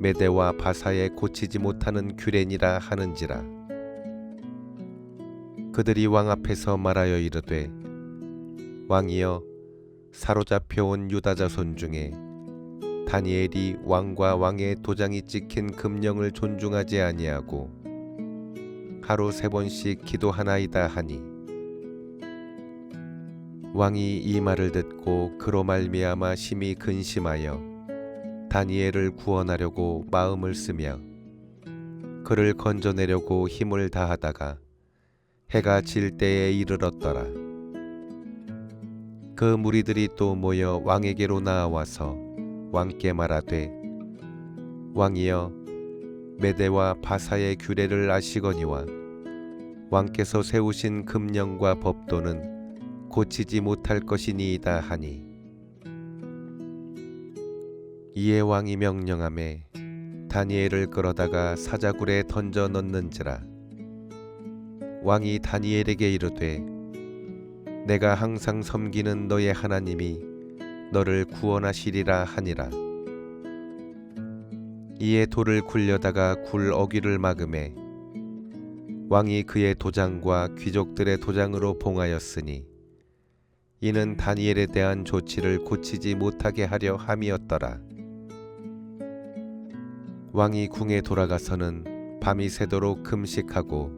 메대와 바사에 고치지 못하는 규례니라 하는지라. 그들이 왕 앞에서 말하여 이르되 왕이여 사로잡혀온 유다 자손 중에 다니엘이 왕과 왕의 도장이 찍힌 금령을 존중하지 아니하고 하루 3번씩 기도하나이다 하니, 왕이 이 말을 듣고 그로 말미암아 심히 근심하여 다니엘을 구원하려고 마음을 쓰며 그를 건져내려고 힘을 다하다가 해가 질 때에 이르렀더라. 그 무리들이 또 모여 왕에게로 나아와서 왕께 말하되 왕이여 메대와 바사의 규례를 아시거니와 왕께서 세우신 금령과 법도는 고치지 못할 것이니이다 하니 이에 왕이 명령하매 다니엘을 끌어다가 사자굴에 던져 넣는지라. 왕이 다니엘에게 이르되 내가 항상 섬기는 너의 하나님이 너를 구원하시리라 하니라. 이에 돌을 굴려다가 굴 어귀를 막음에 왕이 그의 도장과 귀족들의 도장으로 봉하였으니 이는 다니엘에 대한 조치를 고치지 못하게 하려 함이었더라. 왕이 궁에 돌아가서는 밤이 새도록 금식하고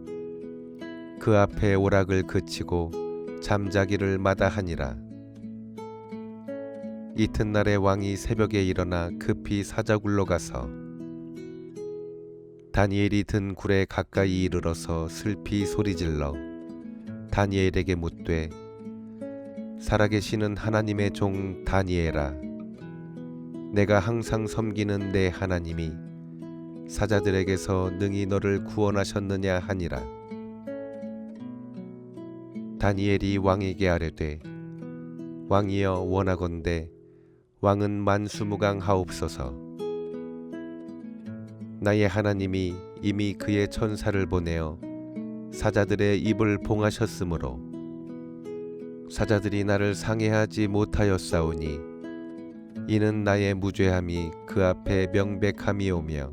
그 앞에 오락을 그치고 잠자기를 마다하니라. 이튿날에 왕이 새벽에 일어나 급히 사자굴로 가서 다니엘이 든 굴에 가까이 이르러서 슬피 소리질러 다니엘에게 묻되 살아계시는 하나님의 종 다니엘아, 내가 항상 섬기는 내 하나님이 사자들에게서 능히 너를 구원하셨느냐 하니라. 다니엘이 왕에게 아뢰되 왕이여 원하건대 왕은 만수무강하옵소서. 나의 하나님이 이미 그의 천사를 보내어 사자들의 입을 봉하셨으므로 사자들이 나를 상해하지 못하였사오니 이는 나의 무죄함이 그 앞에 명백함이오며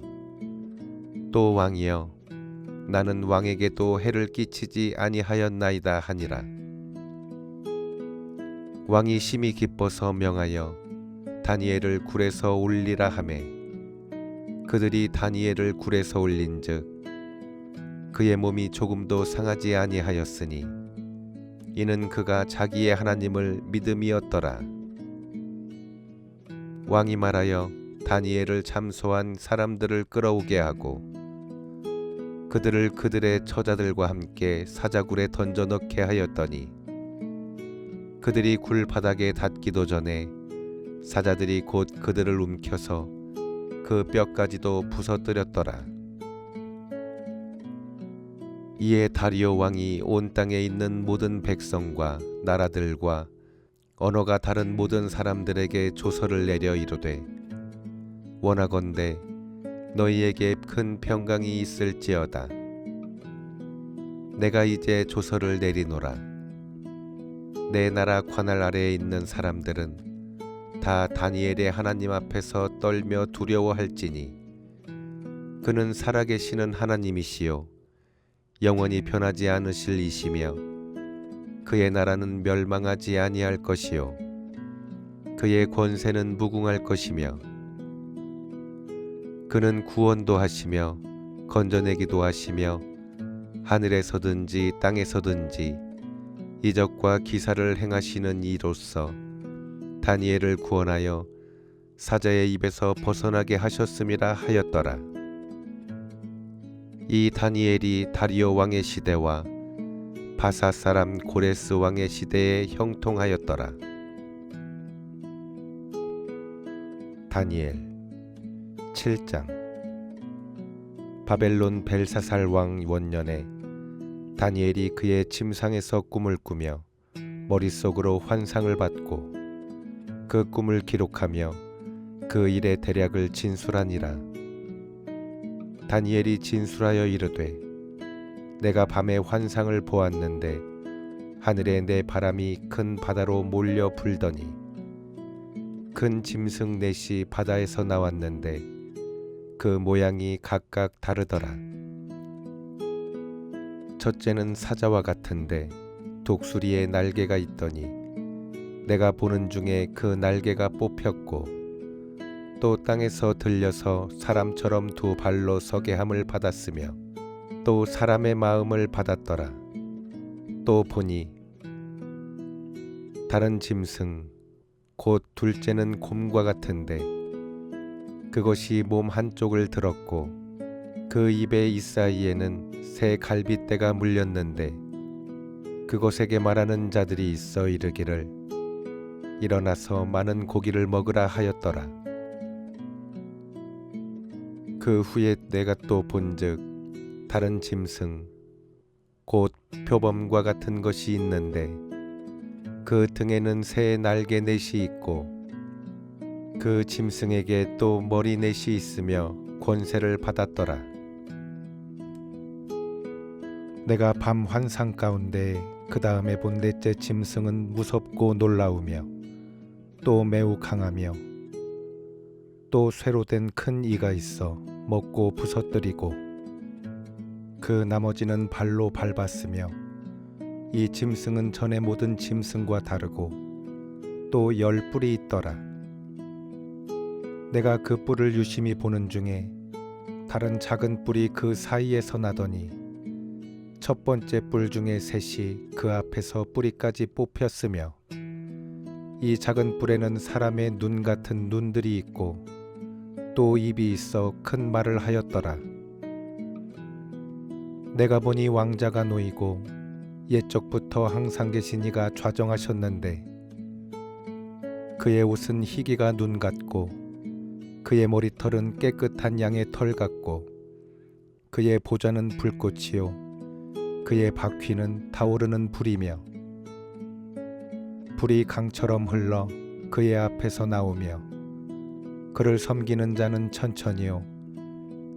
또 왕이여 나는 왕에게도 해를 끼치지 아니하였나이다 하니라. 왕이 심히 기뻐서 명하여 다니엘을 굴에서 올리라 하매 그들이 다니엘을 굴에서 올린즉 그의 몸이 조금도 상하지 아니하였으니 이는 그가 자기의 하나님을 믿음이었더라. 왕이 말하여 다니엘을 참소한 사람들을 끌어오게 하고 그들을 그들의 처자들과 함께 사자굴에 던져 넣게 하였더니 그들이 굴 바닥에 닿기도 전에 사자들이 곧 그들을 움켜서 그 뼈까지도 부서뜨렸더라. 이에 다리오 왕이 온 땅에 있는 모든 백성과 나라들과 언어가 다른 모든 사람들에게 조서를 내려 이르되 원하건대 너희에게 큰 평강이 있을지어다. 내가 이제 조서를 내리노라. 내 나라 관할 아래에 있는 사람들은 다 다니엘의 하나님 앞에서 떨며 두려워할지니 그는 살아계시는 하나님이시요 영원히 변하지 않으실 이시며 그의 나라는 멸망하지 아니할 것이요 그의 권세는 무궁할 것이며 그는 구원도 하시며 건져내기도 하시며 하늘에서든지 땅에서든지 이적과 기사를 행하시는 이로써 다니엘을 구원하여 사자의 입에서 벗어나게 하셨음이라 하였더라. 이 다니엘이 다리오 왕의 시대와 바사 사람 고레스 왕의 시대에 형통하였더라. 다니엘 7장. 바벨론 벨사살 왕 원년에 다니엘이 그의 침상에서 꿈을 꾸며 머릿속으로 환상을 받고 그 꿈을 기록하며 그 일의 대략을 진술하니라. 다니엘이 진술하여 이르되 내가 밤에 환상을 보았는데 하늘에 내 바람이 큰 바다로 몰려 불더니 큰 짐승 넷이 바다에서 나왔는데 그 모양이 각각 다르더라. 첫째는 사자와 같은데 독수리의 날개가 있더니 내가 보는 중에 그 날개가 뽑혔고 또 땅에서 들려서 사람처럼 두 발로 서게 함을 받았으며 또 사람의 마음을 받았더라. 또 보니 다른 짐승 곧 둘째는 곰과 같은데 그것이 몸 한쪽을 들었고 그 입의 이사이에는 새 갈빗대가 물렸는데 그것에게 말하는 자들이 있어 이르기를 일어나서 많은 고기를 먹으라 하였더라. 그 후에 내가 또 본즉 다른 짐승 곧 표범과 같은 것이 있는데 그 등에는 새 날개 넷이 있고 그 짐승에게 또 머리 넷이 있으며 권세를 받았더라. 내가 밤 환상 가운데 그 다음에 본 넷째 짐승은 무섭고 놀라우며 또 매우 강하며 또 쇠로 된 큰 이가 있어 먹고 부서뜨리고 그 나머지는 발로 밟았으며 이 짐승은 전에 모든 짐승과 다르고 또 10뿔이 있더라. 내가 그 뿔을 유심히 보는 중에 다른 작은 뿔이 그 사이에서 나더니 첫 번째 뿔 중에 셋이 그 앞에서 뿌리까지 뽑혔으며 이 작은 뿔에는 사람의 눈 같은 눈들이 있고 또 입이 있어 큰 말을 하였더라. 내가 보니 왕자가 놓이고 옛적부터 항상 계신 이가 좌정하셨는데 그의 옷은 희기가 눈 같고 그의 머리털은 깨끗한 양의 털 같고 그의 보좌는 불꽃이요 그의 바퀴는 타오르는 불이며 불이 강처럼 흘러 그의 앞에서 나오며 그를 섬기는 자는 천천히요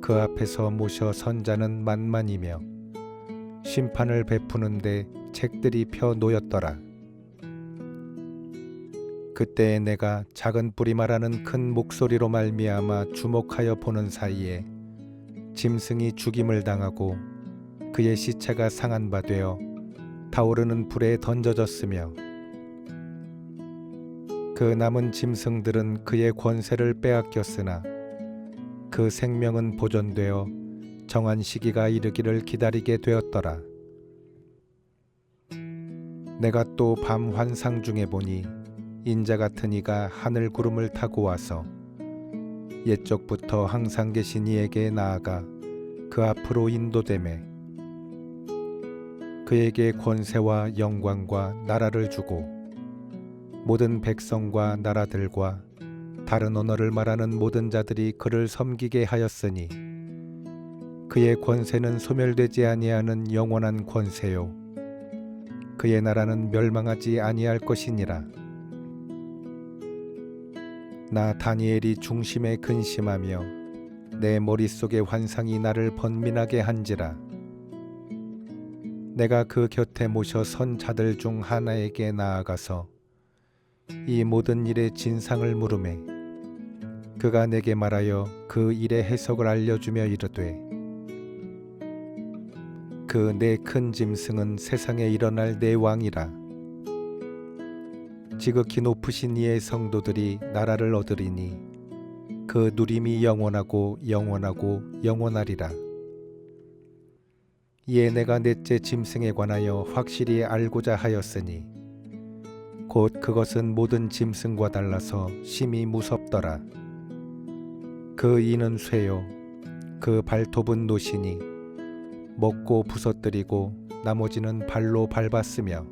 그 앞에서 모셔 선 자는 만만이며 심판을 베푸는데 책들이 펴 놓였더라. 그때에 내가 작은 뿔이 말하는 큰 목소리로 말미암아 주목하여 보는 사이에 짐승이 죽임을 당하고 그의 시체가 상한 바 되어 타오르는 불에 던져졌으며 그 남은 짐승들은 그의 권세를 빼앗겼으나 그 생명은 보존되어 정한 시기가 이르기를 기다리게 되었더라. 내가 또 밤 환상 중에 보니 인자 같은 이가 하늘 구름을 타고 와서 옛적부터 항상 계신 이에게 나아가 그 앞으로 인도되매 그에게 권세와 영광과 나라를 주고 모든 백성과 나라들과 다른 언어를 말하는 모든 자들이 그를 섬기게 하였으니 그의 권세는 소멸되지 아니하는 영원한 권세요 그의 나라는 멸망하지 아니할 것이니라. 나 다니엘이 중심에 근심하며 내 머릿속의 환상이 나를 번민하게 한지라. 내가 그 곁에 모셔 선 자들 중 하나에게 나아가서 이 모든 일의 진상을 물으매 그가 내게 말하여 그 일의 해석을 알려주며 이르되 그 네 큰 짐승은 세상에 일어날 네 왕이라. 지극히 높으신 이의 성도들이 나라를 얻으리니 그 누림이 영원하고 영원하고 영원하리라. 이에 내가 넷째 짐승에 관하여 확실히 알고자 하였으니 곧 그것은 모든 짐승과 달라서 심히 무섭더라. 그 이는 쇠요 그 발톱은 노시니 먹고 부서뜨리고 나머지는 발로 밟았으며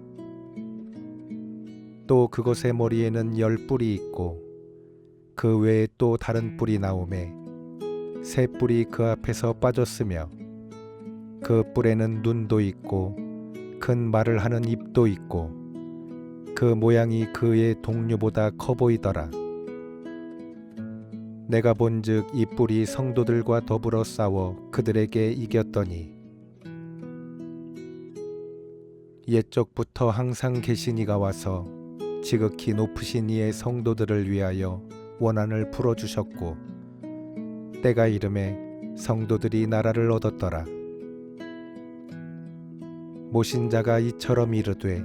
또 그것의 머리에는 10뿔이 있고 그 외에 또 다른 뿔이 나오매 새 뿔이 그 앞에서 빠졌으며 그 뿔에는 눈도 있고 큰 말을 하는 입도 있고 그 모양이 그의 동류보다 커 보이더라. 내가 본즉 이 뿔이 성도들과 더불어 싸워 그들에게 이겼더니 옛적부터 항상 계신 이가 와서 지극히 높으신 이의 성도들을 위하여 원한을 풀어주셨고 때가 이름에 성도들이 나라를 얻었더라. 모신 자가 이처럼 이르되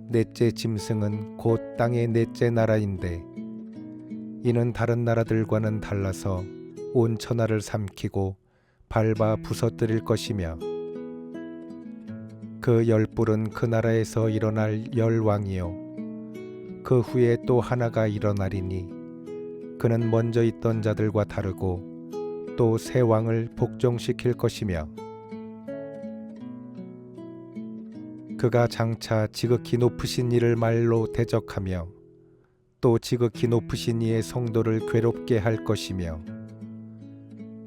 넷째 짐승은 곧 땅의 넷째 나라인데 이는 다른 나라들과는 달라서 온 천하를 삼키고 밟아 부서뜨릴 것이며 그 10뿔은 그 나라에서 일어날 10왕이요 그 후에 또 하나가 일어나리니 그는 먼저 있던 자들과 다르고 또 새 왕을 복종시킬 것이며 그가 장차 지극히 높으신 이를 말로 대적하며 또 지극히 높으신 이의 성도를 괴롭게 할 것이며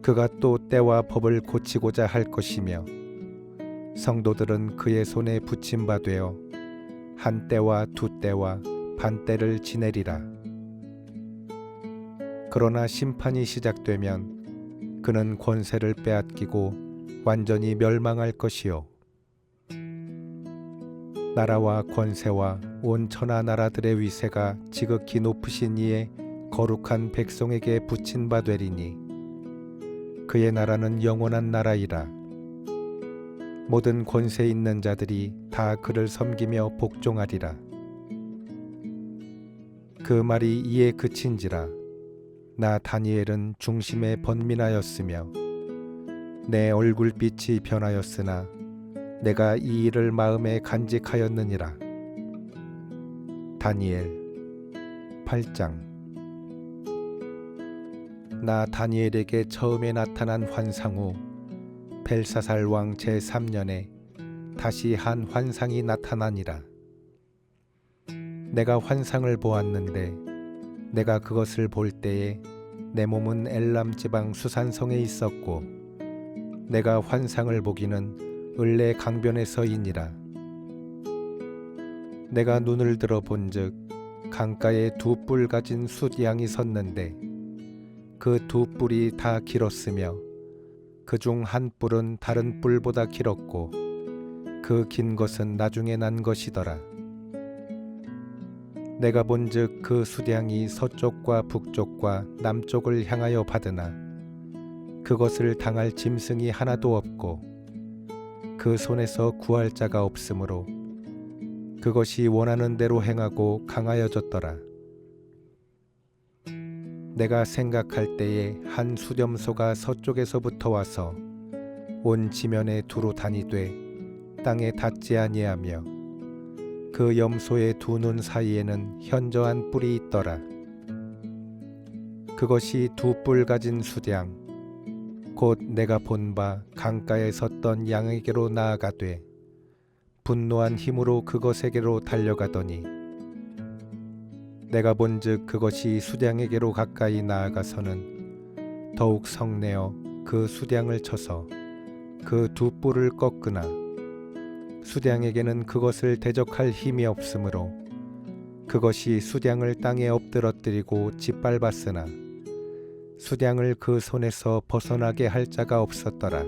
그가 또 때와 법을 고치고자 할 것이며 성도들은 그의 손에 붙임 바 되어 한 때와 두 때와 반 때를 지내리라. 그러나 심판이 시작되면 그는 권세를 빼앗기고 완전히 멸망할 것이요 나라와 권세와 온 천하 나라들의 위세가 지극히 높으신 이의 거룩한 백성에게 붙인 바 되리니 그의 나라는 영원한 나라이라. 모든 권세 있는 자들이 다 그를 섬기며 복종하리라. 그 말이 이에 그친지라 나 다니엘은 중심에 번민하였으며 내 얼굴빛이 변하였으나 내가 이 일을 마음에 간직하였느니라. 다니엘 8장. 나 다니엘에게 처음에 나타난 환상 후 벨사살 왕 제3년에 다시 한 환상이 나타나니라. 내가 환상을 보았는데 내가 그것을 볼 때에 내 몸은 엘람 지방 수산성에 있었고 내가 환상을 보기는 을레 강변에서이니라. 내가 눈을 들어 본즉 강가에 두 뿔 가진 숫양이 섰는데 그 두 뿔이 다 길었으며 그 중 한 뿔은 다른 뿔보다 길었고 그 긴 것은 나중에 난 것이더라. 내가 본즉 그 숫양이 서쪽과 북쪽과 남쪽을 향하여 받으나 그것을 당할 짐승이 하나도 없고 그 손에서 구할 자가 없으므로 그것이 원하는 대로 행하고 강하여졌더라. 내가 생각할 때에 한 수렴소가 서쪽에서부터 와서 온 지면에 두루 다니되 땅에 닿지 아니하며 그 염소의 두 눈 사이에는 현저한 뿔이 있더라. 그것이 두 뿔 가진 수량 곧 내가 본 바 강가에 섰던 양에게로 나아가되 분노한 힘으로 그것에게로 달려가더니 내가 본즉 그것이 수량에게로 가까이 나아가서는 더욱 성내어 그 수량을 쳐서 그 두 뿔을 꺾으나 수량에게는 그것을 대적할 힘이 없으므로 그것이 수량을 땅에 엎드러뜨리고 짓밟았으나 수량을 그 손에서 벗어나게 할 자가 없었더라.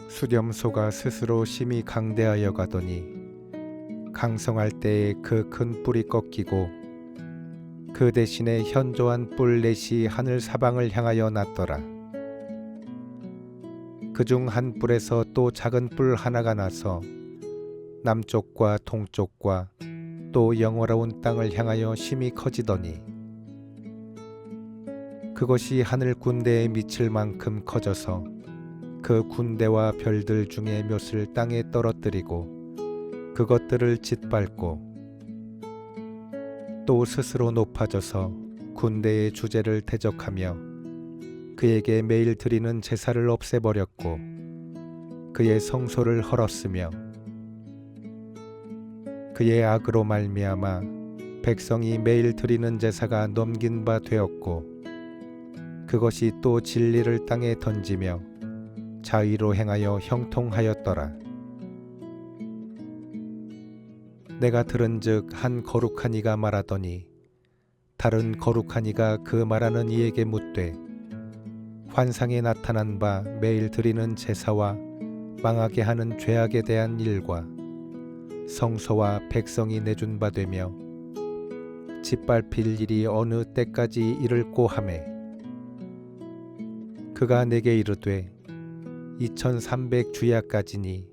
수렴소가 스스로 심히 강대하여 가더니 강성할 때에 그 큰 뿔이 꺾이고 그 대신에 현저한 뿔 넷이 하늘 사방을 향하여 났더라. 그중 한 뿔에서 또 작은 뿔 하나가 나서 남쪽과 동쪽과 또 영원로운 땅을 향하여 심히 커지더니 그것이 하늘 군대에 미칠 만큼 커져서 그 군대와 별들 중에 몇을 땅에 떨어뜨리고 그것들을 짓밟고 또 스스로 높아져서 군대의 주제를 대적하며 그에게 매일 드리는 제사를 없애버렸고 그의 성소를 헐었으며 그의 악으로 말미암아 백성이 매일 드리는 제사가 넘긴 바 되었고 그것이 또 진리를 땅에 던지며 자의로 행하여 형통하였더라. 내가 들은즉 한 거룩한 이가 말하더니 다른 거룩한 이가 그 말하는 이에게 묻되 환상에 나타난 바 매일 드리는 제사와 망하게 하는 죄악에 대한 일과 성소와 백성이 내준 바 되며 짓밟힐 일이 어느 때까지 이를꼬 하매 그가 내게 이르되 2300 주야까지니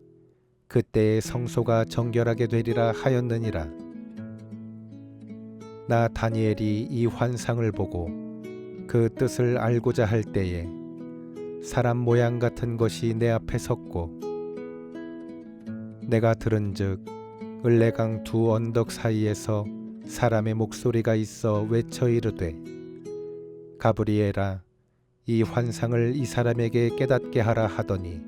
그때의 성소가 정결하게 되리라 하였느니라. 나 다니엘이 이 환상을 보고 그 뜻을 알고자 할 때에 사람 모양 같은 것이 내 앞에 섰고 내가 들은즉 을레강 두 언덕 사이에서 사람의 목소리가 있어 외쳐 이르되 가브리엘아 이 환상을 이 사람에게 깨닫게 하라 하더니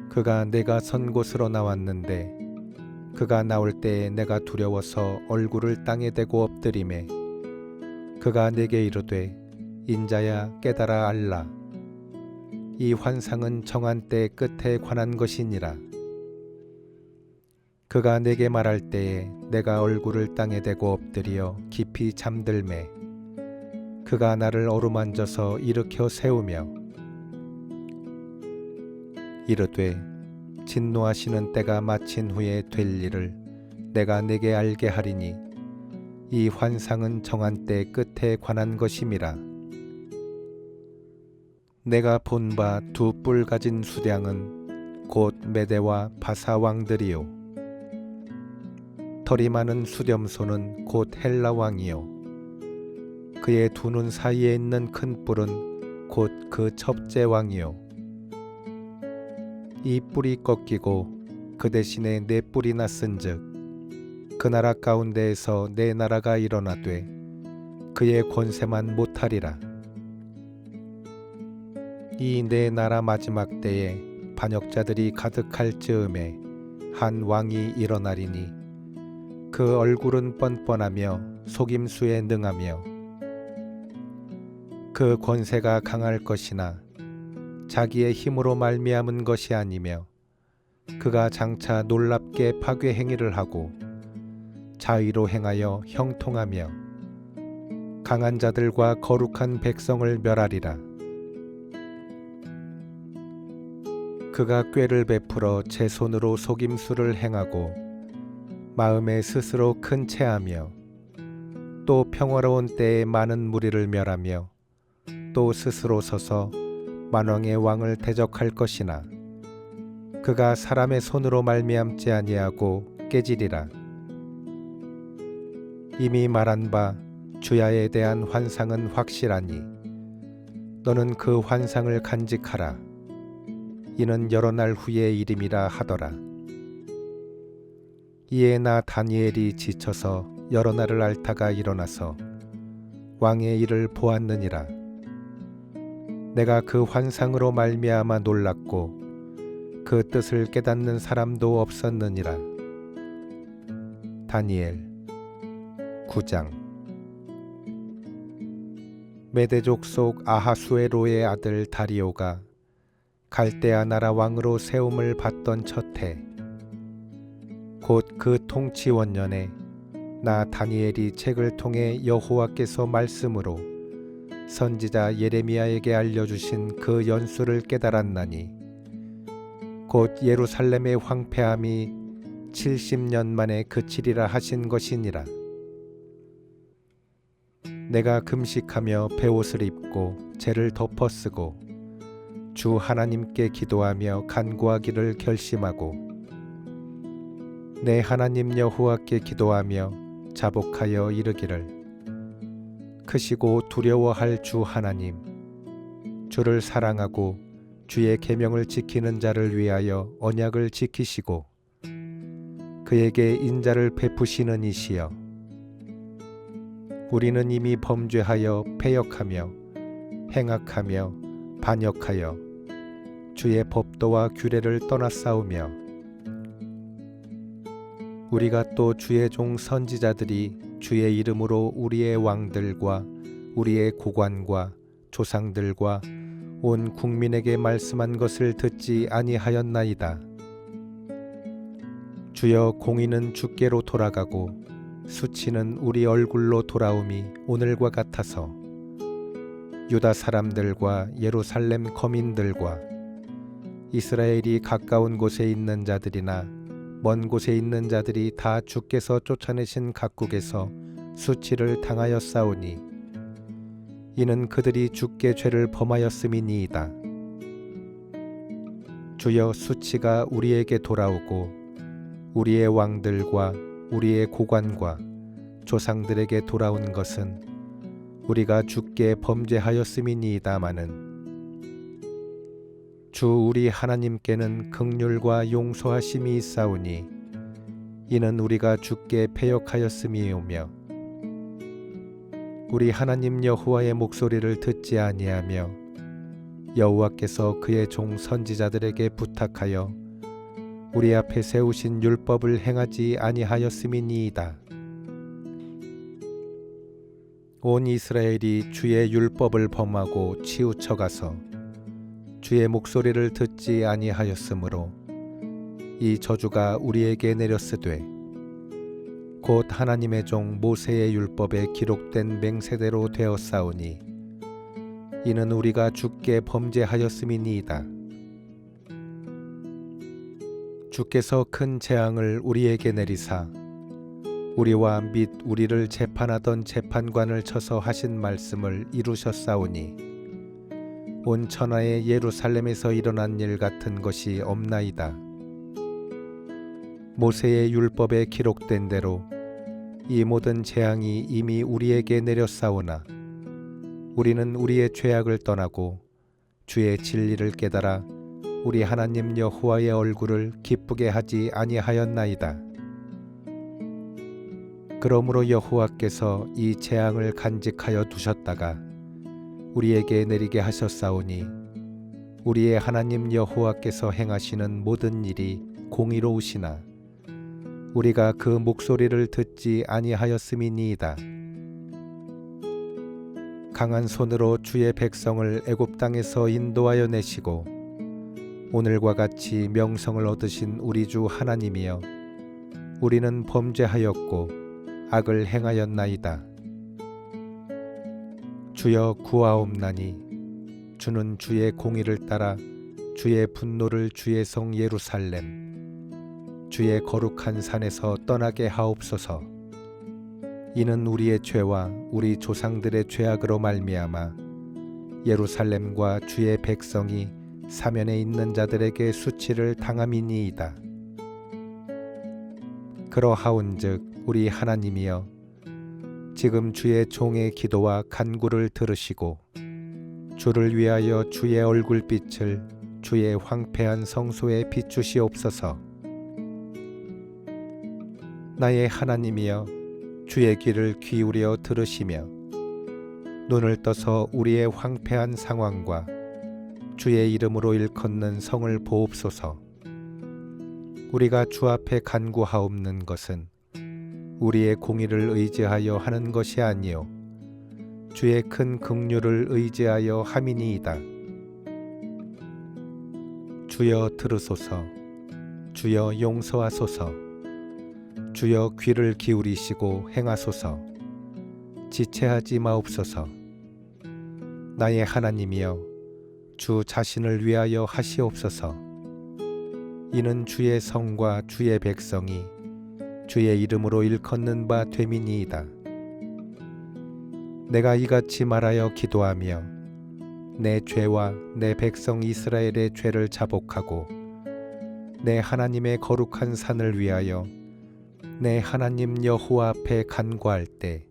그가 내가 선 곳으로 나왔는데 그가 나올 때에 내가 두려워서 얼굴을 땅에 대고 엎드리매 그가 내게 이르되 인자야 깨달아 알라 이 환상은 정한 때 끝에 관한 것이니라. 그가 내게 말할 때에 내가 얼굴을 땅에 대고 엎드려 깊이 잠들매 그가 나를 어루만져서 일으켜 세우며 이르되 진노하시는 때가 마친 후에 될 일을 내가 내게 알게 하리니 이 환상은 정한 때 끝에 관한 것임이라. 내가 본 바 두 뿔 가진 수량은 곧 메대와 바사 왕들이요 털이 많은 수렴소는 곧 헬라 왕이요 그의 두 눈 사이에 있는 큰 뿔은 곧 그 첫째 왕이요 이 뿔이 꺾이고 그 대신에 네 뿔이 났은즉 그 나라 가운데에서 네 나라가 일어나되 그의 권세만 못하리라. 이 네 나라 마지막 때에 반역자들이 가득할 즈음에 한 왕이 일어나리니 그 얼굴은 뻔뻔하며 속임수에 능하며 그 권세가 강할 것이나 자기의 힘으로 말미암은 것이 아니며 그가 장차 놀랍게 파괴 행위를 하고 자의로 행하여 형통하며 강한 자들과 거룩한 백성을 멸하리라. 그가 꾀를 베풀어 제 손으로 속임수를 행하고 마음에 스스로 큰 체하며 또 평화로운 때에 많은 무리를 멸하며 또 스스로 서서 만왕의 왕을 대적할 것이나 그가 사람의 손으로 말미암지 아니하고 깨지리라. 이미 말한 바 주야에 대한 환상은 확실하니 너는 그 환상을 간직하라. 이는 여러 날 후의 일임이라 하더라. 이에 나 다니엘이 지쳐서 여러 날을 앓다가 일어나서 왕의 일을 보았느니라. 내가 그 환상으로 말미암아 놀랐고 그 뜻을 깨닫는 사람도 없었느니라. 다니엘 9장. 메대족 속 아하수에로의 아들 다리오가 갈대아 나라 왕으로 세움을 받던 첫해 곧 그 통치 원년에 나 다니엘이 책을 통해 여호와께서 말씀으로 선지자 예레미야에게 알려주신 그 연수를 깨달았나니 곧 예루살렘의 황폐함이 70년 만에 그치리라 하신 것이니라. 내가 금식하며 베옷을 입고 재를 덮어 쓰고 주 하나님께 기도하며 간구하기를 결심하고 내 하나님 여호와께 기도하며 자복하여 이르기를 크시고 두려워할 주 하나님 주를 사랑하고 주의 계명을 지키는 자를 위하여 언약을 지키시고 그에게 인자를 베푸시는 이시여 우리는 이미 범죄하여 패역하며 행악하며 반역하여 주의 법도와 규례를 떠나싸우며 우리가 또 주의 종 선지자들이 주의 이름으로 우리의 왕들과 우리의 고관과 조상들과 온 국민에게 말씀한 것을 듣지 아니하였나이다. 주여 공의는 주께로 돌아가고 수치는 우리 얼굴로 돌아옴이 오늘과 같아서 유다 사람들과 예루살렘 거민들과 이스라엘이 가까운 곳에 있는 자들이나 먼 곳에 있는 자들이 다 주께서 쫓아내신 각국에서 수치를 당하였사오니 이는 그들이 주께 죄를 범하였음이니이다. 주여 수치가 우리에게 돌아오고 우리의 왕들과 우리의 고관과 조상들에게 돌아온 것은 우리가 주께 범죄하였음이니이다마는 주 우리 하나님께는 긍휼과 용서하심이 있사오니 이는 우리가 주께 패역하였음이오며 우리 하나님 여호와의 목소리를 듣지 아니하며 여호와께서 그의 종 선지자들에게 부탁하여 우리 앞에 세우신 율법을 행하지 아니하였음이니이다. 온 이스라엘이 주의 율법을 범하고 치우쳐가서 주의 목소리를 듣지 아니하였으므로 이 저주가 우리에게 내렸으되 곧 하나님의 종 모세의 율법에 기록된 맹세대로 되었사오니 이는 우리가 주께 범죄하였음이니이다. 주께서 큰 재앙을 우리에게 내리사 우리와 및 우리를 재판하던 재판관을 쳐서 하신 말씀을 이루셨사오니 온 천하의 예루살렘에서 일어난 일 같은 것이 없나이다. 모세의 율법에 기록된 대로 이 모든 재앙이 이미 우리에게 내렸사오나 우리는 우리의 죄악을 떠나고 주의 진리를 깨달아 우리 하나님 여호와의 얼굴을 기쁘게 하지 아니하였나이다. 그러므로 여호와께서 이 재앙을 간직하여 두셨다가 우리에게 내리게 하셨사오니 우리의 하나님 여호와께서 행하시는 모든 일이 공의로우시나 우리가 그 목소리를 듣지 아니하였음이니이다. 강한 손으로 주의 백성을 애굽 땅에서 인도하여 내시고 오늘과 같이 명성을 얻으신 우리 주 하나님이여 우리는 범죄하였고 악을 행하였나이다. 주여 구하옵나니 주는 주의 공의를 따라 주의 분노를 주의 성 예루살렘 주의 거룩한 산에서 떠나게 하옵소서. 이는 우리의 죄와 우리 조상들의 죄악으로 말미암아 예루살렘과 주의 백성이 사면에 있는 자들에게 수치를 당함이니이다. 그러하온즉 우리 하나님이여 지금 주의 종의 기도와 간구를 들으시고 주를 위하여 주의 얼굴빛을 주의 황폐한 성소에 비추시옵소서. 나의 하나님이여 주의 귀를 기울여 들으시며 눈을 떠서 우리의 황폐한 상황과 주의 이름으로 일컫는 성을 보옵소서. 우리가 주 앞에 간구하옵는 것은 우리의 공의를 의지하여 하는 것이 아니요 주의 큰 긍휼을 의지하여 함이니이다. 주여 들으소서. 주여 용서하소서. 주여 귀를 기울이시고 행하소서. 지체하지 마옵소서. 나의 하나님이여 주 자신을 위하여 하시옵소서. 이는 주의 성과 주의 백성이 주의 이름으로 일컫는 바 됨이니이다. 내가 이같이 말하여 기도하며 내 죄와 내 백성 이스라엘의 죄를 자복하고 내 하나님의 거룩한 산을 위하여 내 하나님 여호와 앞에 간구할 때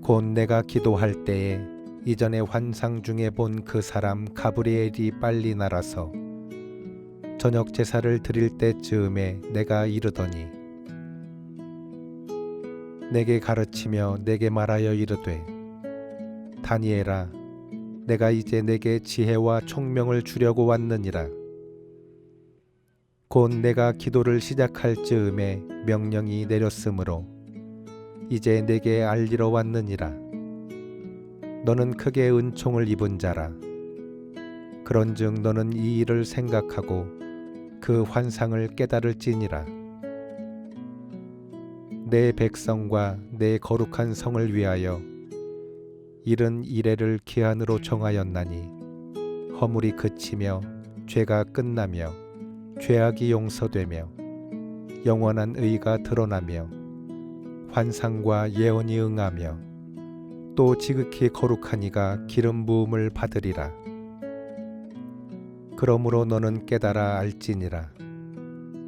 곧 내가 기도할 때에 이전에 환상 중에 본 그 사람 가브리엘이 빨리 날아서 저녁 제사를 드릴 때쯤에 내가 이르더니 내게 가르치며 내게 말하여 이르되 다니엘아 내가 이제 내게 지혜와 총명을 주려고 왔느니라. 곧 내가 기도를 시작할 즈음에 명령이 내렸으므로 이제 내게 알리러 왔느니라. 너는 크게 은총을 입은 자라. 그런즉 너는 이 일을 생각하고 그 환상을 깨달을지니라. 내 백성과 내 거룩한 성을 위하여 이른 이레를 기한으로 정하였나니 허물이 그치며 죄가 끝나며 죄악이 용서되며 영원한 의가 드러나며 환상과 예언이 응하며 또 지극히 거룩한 이가 기름 부음을 받으리라. 그러므로 너는 깨달아 알지니라.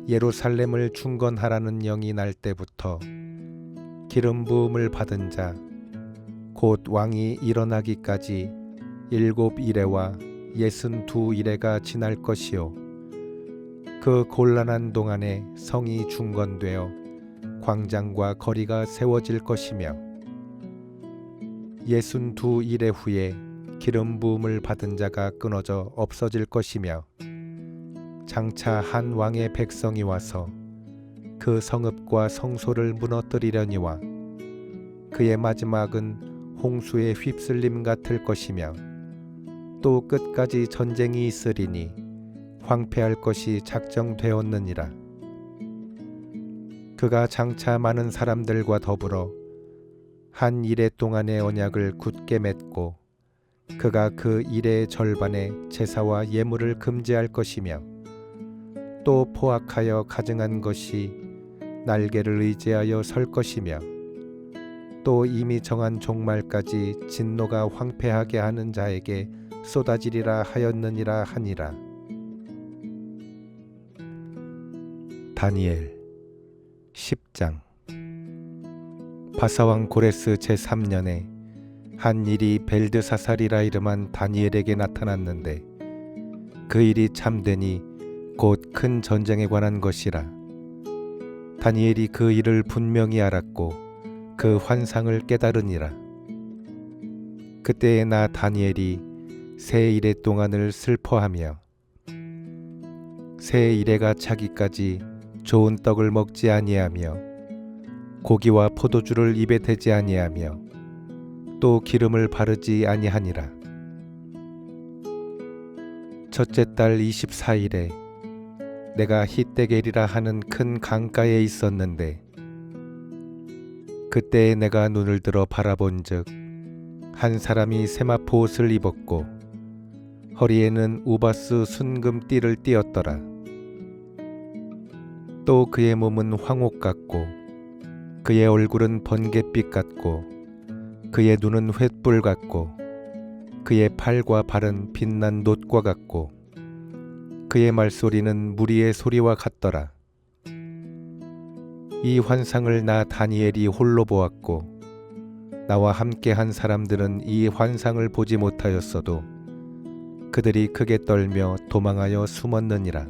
예루살렘을 중건하라는 영이 날 때부터 기름 부음을 받은 자 곧 왕이 일어나기까지 7 이레와 62 이레가 지날 것이요 그 곤란한 동안에 성이 중건되어 광장과 거리가 세워질 것이며 62 이레 후에 기름 부음을 받은 자가 끊어져 없어질 것이며 장차 한 왕의 백성이 와서 그 성읍과 성소를 무너뜨리려니와 그의 마지막은 홍수의 휩쓸림 같을 것이며 또 끝까지 전쟁이 있으리니 황폐할 것이 작정되었느니라. 그가 장차 많은 사람들과 더불어 한 이레 동안의 언약을 굳게 맺고 그가 그 이레의 절반에 제사와 예물을 금지할 것이며 또 포악하여 가증한 것이 날개를 의지하여 설 것이며 또 이미 정한 종말까지 진노가 황폐하게 하는 자에게 쏟아지리라 하였느니라 하니라. 다니엘 10장. 바사왕 고레스 제3년에 한 일이 벨드사살이라 이름한 다니엘에게 나타났는데 그 일이 참되니 곧 큰 전쟁에 관한 것이라. 다니엘이 그 일을 분명히 알았고 그 환상을 깨달으니라. 그때에 나 다니엘이 새 이레 동안을 슬퍼하며 새 이레가 차기까지 좋은 떡을 먹지 아니하며 고기와 포도주를 입에 대지 아니하며 또 기름을 바르지 아니하니라. 첫째 달 24일에 내가 히데겔이라 하는 큰 강가에 있었는데 그때에 내가 눈을 들어 바라본즉 한 사람이 세마포 옷을 입었고 허리에는 우바스 순금 띠를 띠었더라. 또 그의 몸은 황옥 같고 그의 얼굴은 번갯빛 같고 그의 눈은 횃불 같고 그의 팔과 발은 빛난 놋과 같고 그의 말소리는 무리의 소리와 같더라. 이 환상을 나 다니엘이 홀로 보았고 나와 함께 한 사람들은 이 환상을 보지 못하였어도 그들이 크게 떨며 도망하여 숨었느니라.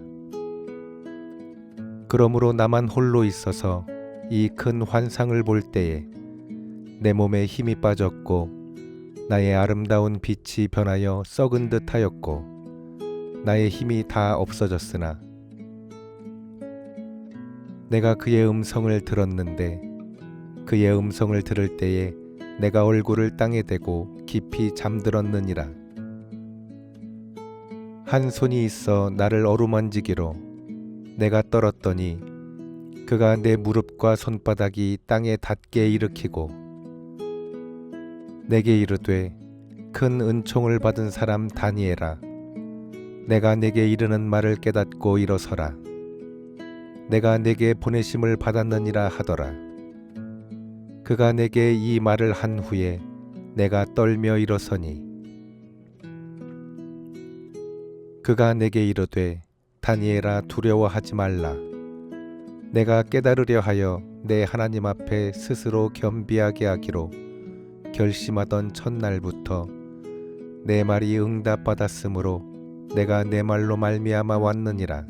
그러므로 나만 홀로 있어서 이 큰 환상을 볼 때에 내 몸에 힘이 빠졌고 나의 아름다운 빛이 변하여 썩은 듯 하였고 나의 힘이 다 없어졌으나 내가 그의 음성을 들었는데 그의 음성을 들을 때에 내가 얼굴을 땅에 대고 깊이 잠들었느니라. 한 손이 있어 나를 어루만지기로 내가 떨었더니 그가 내 무릎과 손바닥이 땅에 닿게 일으키고 내게 이르되 큰 은총을 받은 사람 다니엘아, 내가 내게 이르는 말을 깨닫고 일어서라. 내가 내게 보내심을 받았느니라 하더라. 그가 내게 이 말을 한 후에 내가 떨며 일어서니 그가 내게 이르되 다니엘아, 두려워하지 말라. 내가 깨달으려 하여 내 하나님 앞에 스스로 겸비하게 하기로 결심하던 첫날부터 내 말이 응답받았으므로 내가 내 말로 말미암아 왔느니라.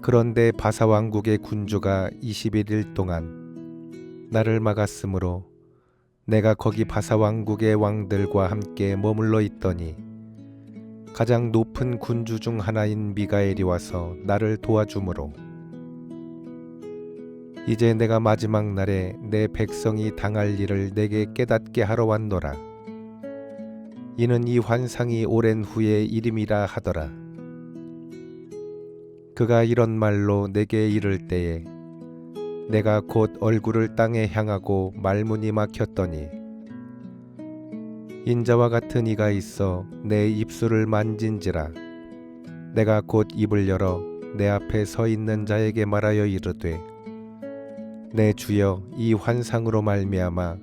그런데 바사 왕국의 군주가 21일 동안 나를 막았으므로 내가 거기 바사 왕국의 왕들과 함께 머물러 있더니 가장 높은 군주 중 하나인 미가엘이 와서 나를 도와주므로 이제 내가 마지막 날에 내 백성이 당할 일을 내게 깨닫게 하러 왔노라. 이는 이 환상이 오랜 후의 일임이라 하더라. 그가 이런 말로 내게 이를 때에 내가 곧 얼굴을 땅에 향하고 말문이 막혔더니 인자와 같은 이가 있어 내 입술을 만진지라. 내가 곧 입을 열어 내 앞에 서 있는 자에게 말하여 이르되 내 주여, 이 환상으로 말미암아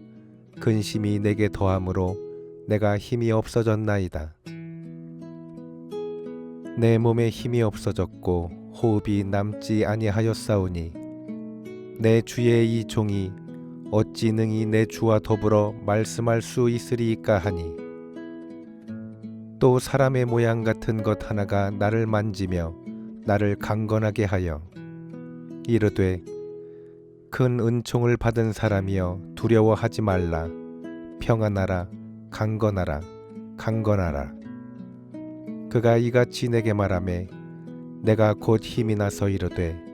근심이 내게 더함으로 내가 힘이 없어졌나이다. 내 몸에 힘이 없어졌고 호흡이 남지 아니하였사오니 내 주의 이 종이 어찌 능히 내 주와 더불어 말씀할 수 있으리이까 하니 또 사람의 모양 같은 것 하나가 나를 만지며 나를 강건하게 하여 이르되 큰 은총을 받은 사람이여 두려워하지 말라. 평안하라. 강건하라. 강건하라. 그가 이같이 내게 말하매 내가 곧 힘이 나서 이르되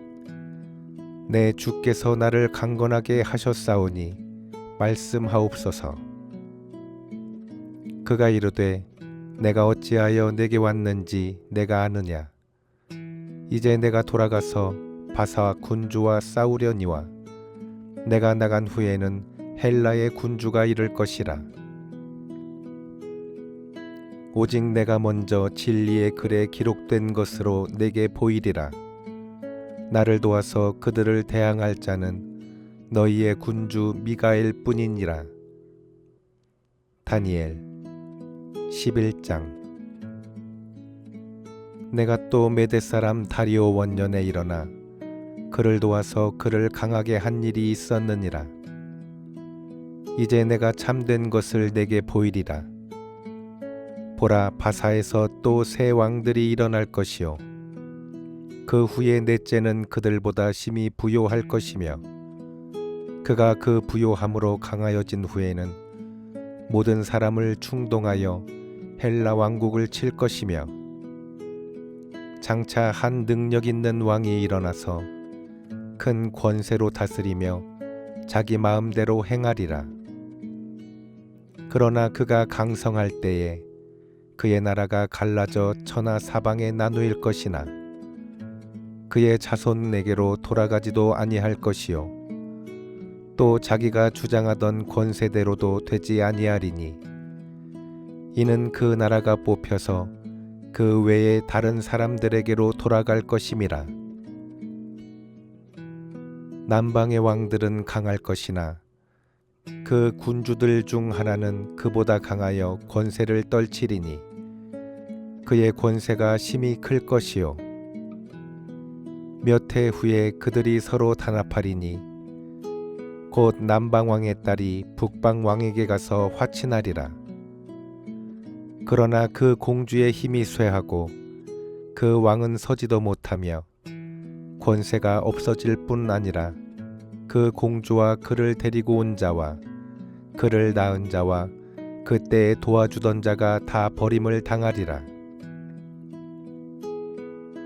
내 주께서 나를 강건하게 하셨사오니 말씀하옵소서. 그가 이르되 내가 어찌하여 내게 왔는지 내가 아느냐. 이제 내가 돌아가서 바사 군주와 싸우려니와 내가 나간 후에는 헬라의 군주가 이를 것이라. 오직 내가 먼저 진리의 글에 기록된 것으로 내게 보이리라. 나를 도와서 그들을 대항할 자는 너희의 군주 미가엘 뿐이니라. 다니엘 11장. 내가 또 메대 사람 다리오 원년에 일어나 그를 도와서 그를 강하게 한 일이 있었느니라. 이제 내가 참된 것을 내게 보이리라. 보라, 바사에서 또 새 왕들이 일어날 것이요 그 후에 넷째는 그들보다 심히 부요할 것이며 그가 그 부요함으로 강하여진 후에는 모든 사람을 충동하여 헬라 왕국을 칠 것이며 장차 한 능력 있는 왕이 일어나서 큰 권세로 다스리며 자기 마음대로 행하리라. 그러나 그가 강성할 때에 그의 나라가 갈라져 천하 사방에 나누일 것이나 그의 자손에게로 돌아가지도 아니할 것이요 또 자기가 주장하던 권세대로도 되지 아니하리니 이는 그 나라가 뽑혀서 그 외에 다른 사람들에게로 돌아갈 것임이라. 남방의 왕들은 강할 것이나 그 군주들 중 하나는 그보다 강하여 권세를 떨치리니 그의 권세가 심히 클 것이요 몇 해 후에 그들이 서로 단합하리니 곧 남방왕의 딸이 북방왕에게 가서 화친하리라. 그러나 그 공주의 힘이 쇠하고 그 왕은 서지도 못하며 권세가 없어질 뿐 아니라 그 공주와 그를 데리고 온 자와 그를 낳은 자와 그때에 도와주던 자가 다 버림을 당하리라.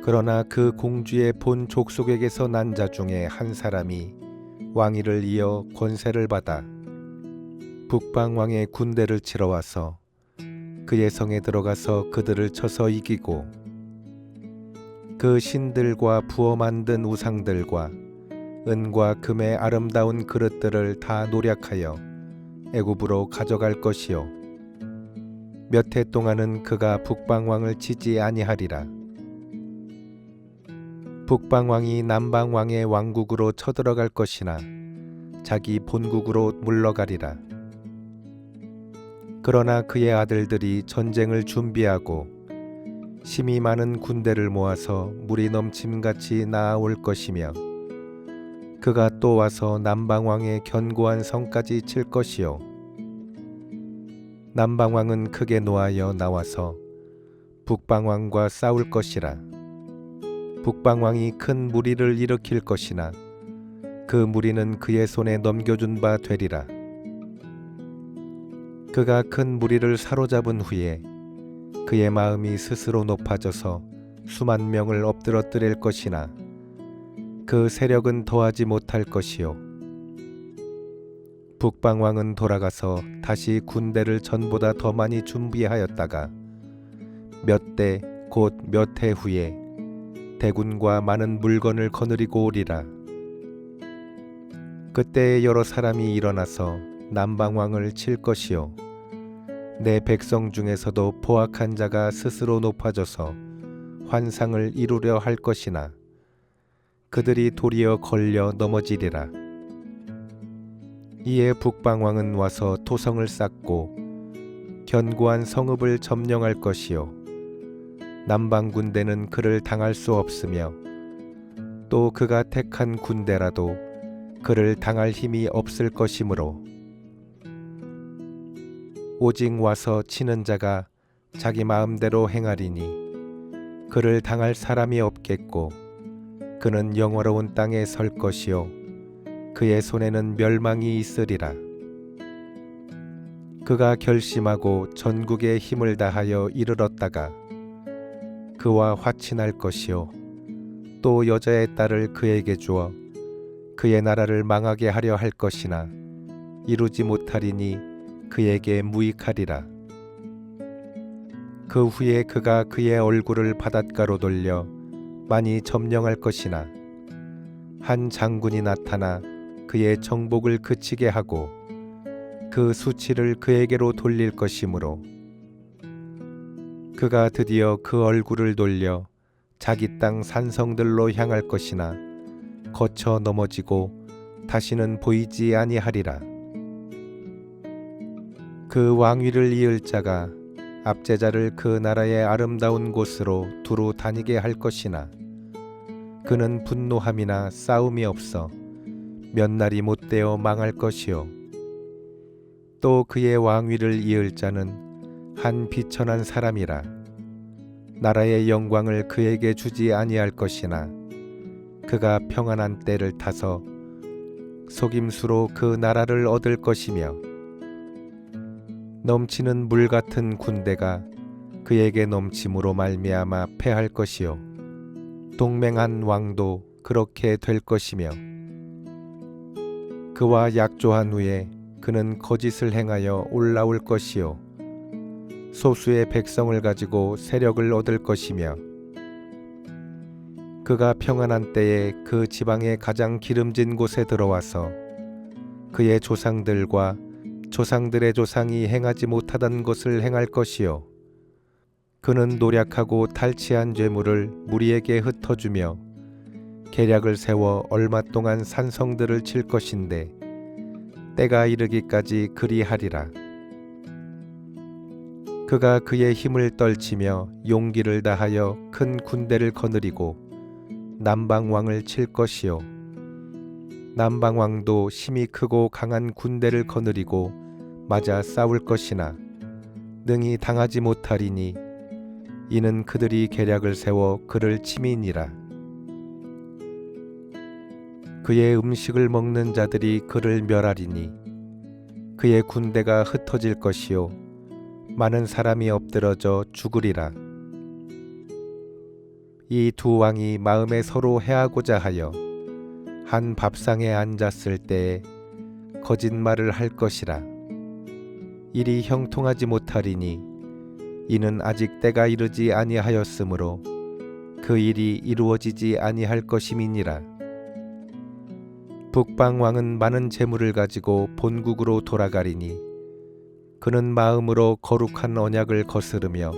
그러나 그 공주의 본 족속에게서 난 자 중에 한 사람이 왕위를 이어 권세를 받아 북방 왕의 군대를 치러 와서 그의 성에 들어가서 그들을 쳐서 이기고 그 신들과 부어 만든 우상들과 은과 금의 아름다운 그릇들을 다 노략하여 애굽으로 가져갈 것이요 몇 해 동안은 그가 북방 왕을 치지 아니하리라. 북방 왕이 남방 왕의 왕국으로 쳐들어갈 것이나 자기 본국으로 물러가리라. 그러나 그의 아들들이 전쟁을 준비하고 심히 많은 군대를 모아서 물이 넘침같이 나아올 것이며 그가 또 와서 남방 왕의 견고한 성까지 칠 것이요 남방 왕은 크게 노하여 나와서 북방 왕과 싸울 것이라. 북방 왕이 큰 무리를 일으킬 것이나 그 무리는 그의 손에 넘겨준 바 되리라. 그가 큰 무리를 사로잡은 후에 그의 마음이 스스로 높아져서 수만 명을 엎드러뜨릴 것이나 그 세력은 더하지 못할 것이요 북방 왕은 돌아가서 다시 군대를 전보다 더 많이 준비하였다가 몇 대 곧 몇 해 후에 대군과 많은 물건을 거느리고 오리라. 그때에 여러 사람이 일어나서 남방왕을 칠 것이요 내 백성 중에서도 포악한 자가 스스로 높아져서 환상을 이루려 할 것이나 그들이 도리어 걸려 넘어지리라. 이에 북방왕은 와서 토성을 쌓고 견고한 성읍을 점령할 것이요 남방 군대는 그를 당할 수 없으며 또 그가 택한 군대라도 그를 당할 힘이 없을 것이므로 오직 와서 치는 자가 자기 마음대로 행하리니 그를 당할 사람이 없겠고 그는 영화로운 땅에 설 것이요 그의 손에는 멸망이 있으리라. 그가 결심하고 전국에 힘을 다하여 이르렀다가 그와 화친할 것이요 또 여자의 딸을 그에게 주어 그의 나라를 망하게 하려 할 것이나 이루지 못하리니 그에게 무익하리라. 그 후에 그가 그의 얼굴을 바닷가로 돌려 많이 점령할 것이나 한 장군이 나타나 그의 정복을 그치게 하고 그 수치를 그에게로 돌릴 것이므로 그가 드디어 그 얼굴을 돌려 자기 땅 산성들로 향할 것이나 거쳐 넘어지고 다시는 보이지 아니하리라. 그 왕위를 이을 자가 압제자를 그 나라의 아름다운 곳으로 두루 다니게 할 것이나 그는 분노함이나 싸움이 없어 몇 날이 못되어 망할 것이요. 또 그의 왕위를 이을 자는 한 비천한 사람이라. 나라의 영광을 그에게 주지 아니할 것이나 그가 평안한 때를 타서 속임수로 그 나라를 얻을 것이며 넘치는 물 같은 군대가 그에게 넘침으로 말미암아 패할 것이요 동맹한 왕도 그렇게 될 것이며 그와 약조한 후에 그는 거짓을 행하여 올라올 것이요 소수의 백성을 가지고 세력을 얻을 것이며 그가 평안한 때에 그 지방의 가장 기름진 곳에 들어와서 그의 조상들과 조상들의 조상이 행하지 못하던 것을 행할 것이요 그는 노력하고 탈취한 죄물을 무리에게 흩어주며 계략을 세워 얼마 동안 산성들을 칠 것인데 때가 이르기까지 그리하리라. 그가 그의 힘을 떨치며 용기를 다하여 큰 군대를 거느리고 남방왕을 칠 것이요 남방왕도 힘이 크고 강한 군대를 거느리고 맞아 싸울 것이나 능히 당하지 못하리니 이는 그들이 계략을 세워 그를 침이니라. 그의 음식을 먹는 자들이 그를 멸하리니 그의 군대가 흩어질 것이요 많은 사람이 엎드러져 죽으리라. 이 두 왕이 마음에 서로 해하고자 하여 한 밥상에 앉았을 때에 거짓말을 할 것이라. 일이 형통하지 못하리니 이는 아직 때가 이르지 아니하였으므로 그 일이 이루어지지 아니할 것임이니라. 북방왕은 많은 재물을 가지고 본국으로 돌아가리니 그는 마음으로 거룩한 언약을 거스르며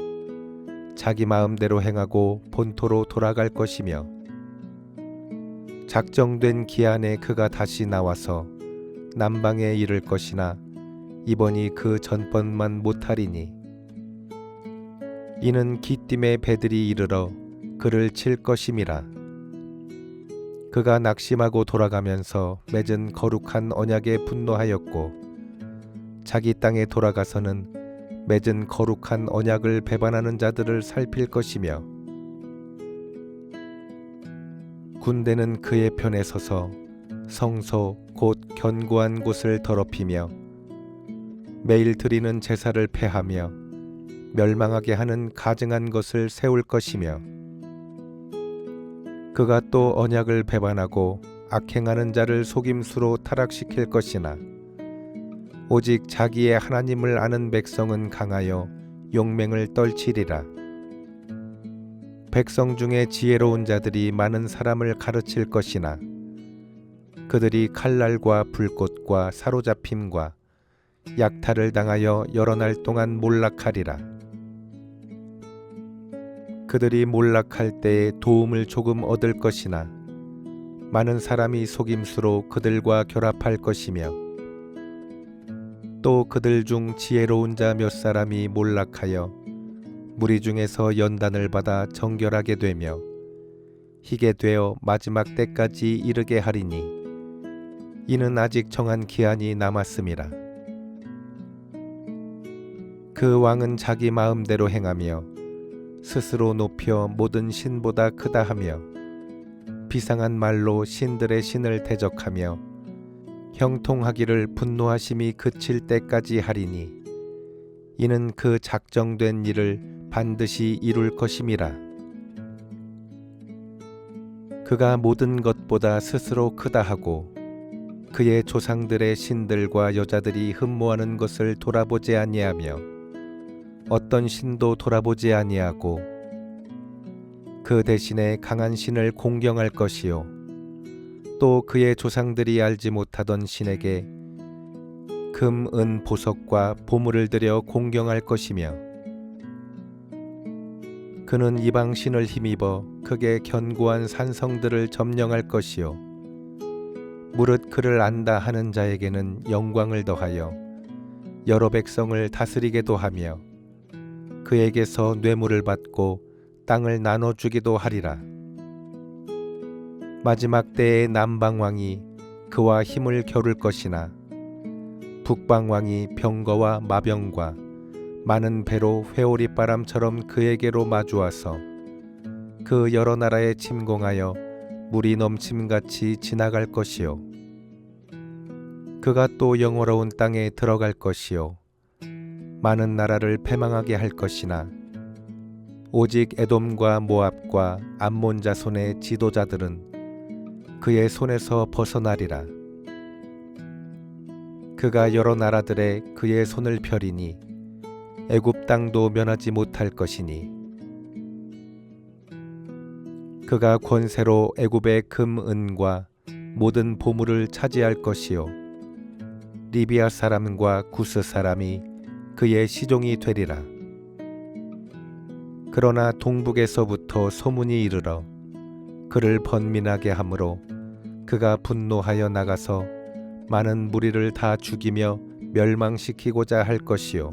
자기 마음대로 행하고 본토로 돌아갈 것이며 작정된 기한에 그가 다시 나와서 남방에 이를 것이나 이번이 그 전번만 못하리니 이는 기띔의 배들이 이르러 그를 칠 것임이라. 그가 낙심하고 돌아가면서 맺은 거룩한 언약에 분노하였고 자기 땅에 돌아가서는 맺은 거룩한 언약을 배반하는 자들을 살필 것이며 군대는 그의 편에 서서 성소 곧 견고한 곳을 더럽히며 매일 드리는 제사를 폐하며 멸망하게 하는 가증한 것을 세울 것이며 그가 또 언약을 배반하고 악행하는 자를 속임수로 타락시킬 것이나 오직 자기의 하나님을 아는 백성은 강하여 용맹을 떨치리라. 백성 중에 지혜로운 자들이 많은 사람을 가르칠 것이나 그들이 칼날과 불꽃과 사로잡힘과 약탈을 당하여 여러 날 동안 몰락하리라. 그들이 몰락할 때에 도움을 조금 얻을 것이나 많은 사람이 속임수로 그들과 결합할 것이며 또 그들 중 지혜로운 자 몇 사람이 몰락하여 무리 중에서 연단을 받아 정결하게 되며 희게 되어 마지막 때까지 이르게 하리니 이는 아직 정한 기한이 남았음이라. 그 왕은 자기 마음대로 행하며 스스로 높여 모든 신보다 크다 하며 비상한 말로 신들의 신을 대적하며 형통하기를 분노하심이 그칠 때까지 하리니 이는 그 작정된 일을 반드시 이룰 것임이라. 그가 모든 것보다 스스로 크다 하고 그의 조상들의 신들과 여자들이 흠모하는 것을 돌아보지 아니하며 어떤 신도 돌아보지 아니하고 그 대신에 강한 신을 공경할 것이요 또 그의 조상들이 알지 못하던 신에게 금, 은, 보석과 보물을 들여 공경할 것이며 그는 이방 신을 힘입어 극에 견고한 산성들을 점령할 것이요 무릇 그를 안다 하는 자에게는 영광을 더하여 여러 백성을 다스리게도 하며 그에게서 뇌물을 받고 땅을 나눠주기도 하리라. 마지막 때에 남방왕이 그와 힘을 겨룰 것이나 북방왕이 병거와 마병과 많은 배로 회오리바람처럼 그에게로 마주와서 그 여러 나라에 침공하여 물이 넘침같이 지나갈 것이요 그가 또 영화로운 땅에 들어갈 것이요 많은 나라를 패망하게 할 것이나 오직 에돔과 모압과 암몬 자손의 지도자들은 그의 손에서 벗어나리라. 그가 여러 나라들에 그의 손을 펴리니 애굽 땅도 면하지 못할 것이니 그가 권세로 애굽의 금, 은과 모든 보물을 차지할 것이요 리비아 사람과 구스 사람이 그의 시종이 되리라. 그러나 동북에서부터 소문이 이르러 그를 번민하게 하므로 그가 분노하여 나가서 많은 무리를 다 죽이며 멸망시키고자 할 것이요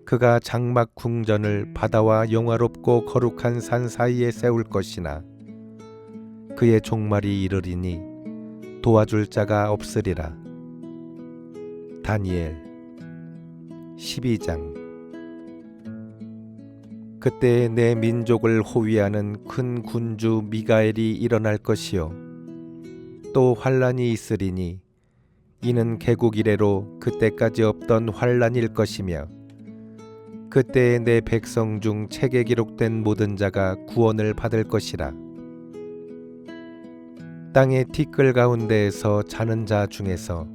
그가 장막 궁전을 바다와 영화롭고 거룩한 산 사이에 세울 것이나 그의 종말이 이르리니 도와줄 자가 없으리라. 다니엘 12장. 그때 내 민족을 호위하는 큰 군주 미가엘이 일어날 것이요 또 환란이 있으리니 이는 개국 이래로 그때까지 없던 환란일 것이며 그때에 내 백성 중 책에 기록된 모든 자가 구원을 받을 것이라. 땅의 티끌 가운데에서 자는 자 중에서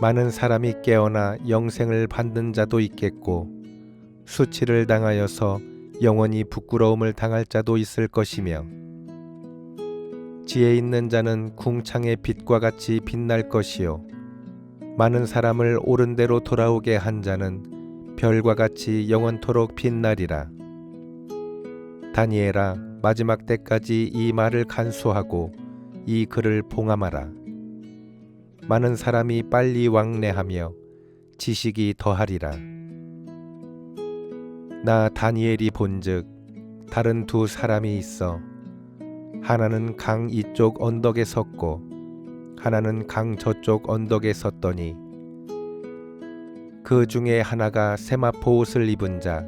많은 사람이 깨어나 영생을 받는 자도 있겠고 수치를 당하여서 영원히 부끄러움을 당할 자도 있을 것이며 지혜 있는 자는 궁창의 빛과 같이 빛날 것이요 많은 사람을 옳은 대로 돌아오게 한 자는 별과 같이 영원토록 빛나리라. 다니엘아, 마지막 때까지 이 말을 간수하고 이 글을 봉함하라. 많은 사람이 빨리 왕래하며 지식이 더하리라. 나 다니엘이 본즉 다른 두 사람이 있어 하나는 강 이쪽 언덕에 섰고 하나는 강 저쪽 언덕에 섰더니 그 중에 하나가 세마포 옷을 입은 자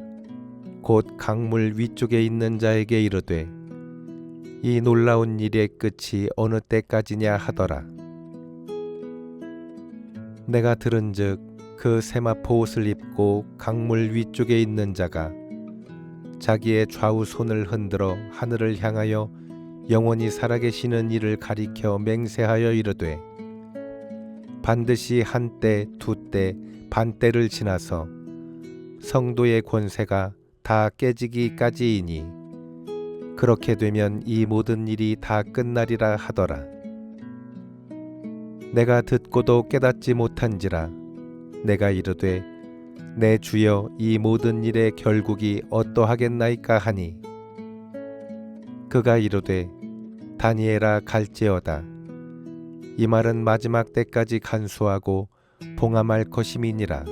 곧 강물 위쪽에 있는 자에게 이르되 이 놀라운 일의 끝이 어느 때까지냐 하더라. 내가 들은즉 그 세마포 옷을 입고 강물 위쪽에 있는 자가 자기의 좌우 손을 흔들어 하늘을 향하여 영원히 살아계시는 이를 가리켜 맹세하여 이르되 반드시 한때 두때 반때를 지나서 성도의 권세가 다 깨지기까지이니 그렇게 되면 이 모든 일이 다 끝나리라 하더라. 내가 듣고도 깨닫지 못한지라 내가 이르되 내 주여 이 모든 일의 결국이 어떠하겠나이까 하니 그가 이르되 다니엘아 갈지어다. 이 말은 마지막 때까지 간수하고 봉함할 것임이니라.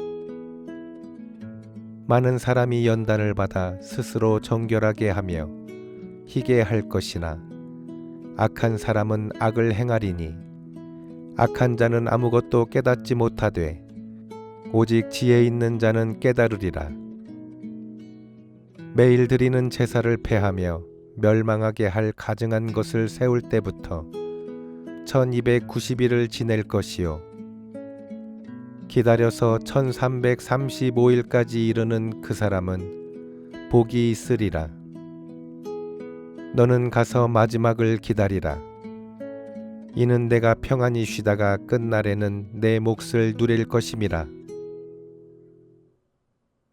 많은 사람이 연단을 받아 스스로 정결하게 하며 희게 할 것이나 악한 사람은 악을 행하리니 악한 자는 아무것도 깨닫지 못하되 오직 지혜 있는 자는 깨달으리라. 매일 드리는 제사를 폐하며 멸망하게 할 가증한 것을 세울 때부터 1290일을 지낼 것이요 기다려서 1335일까지 이르는 그 사람은 복이 있으리라. 너는 가서 마지막을 기다리라. 이는 내가 평안히 쉬다가 끝날에는 내 몫을 누릴 것임이라.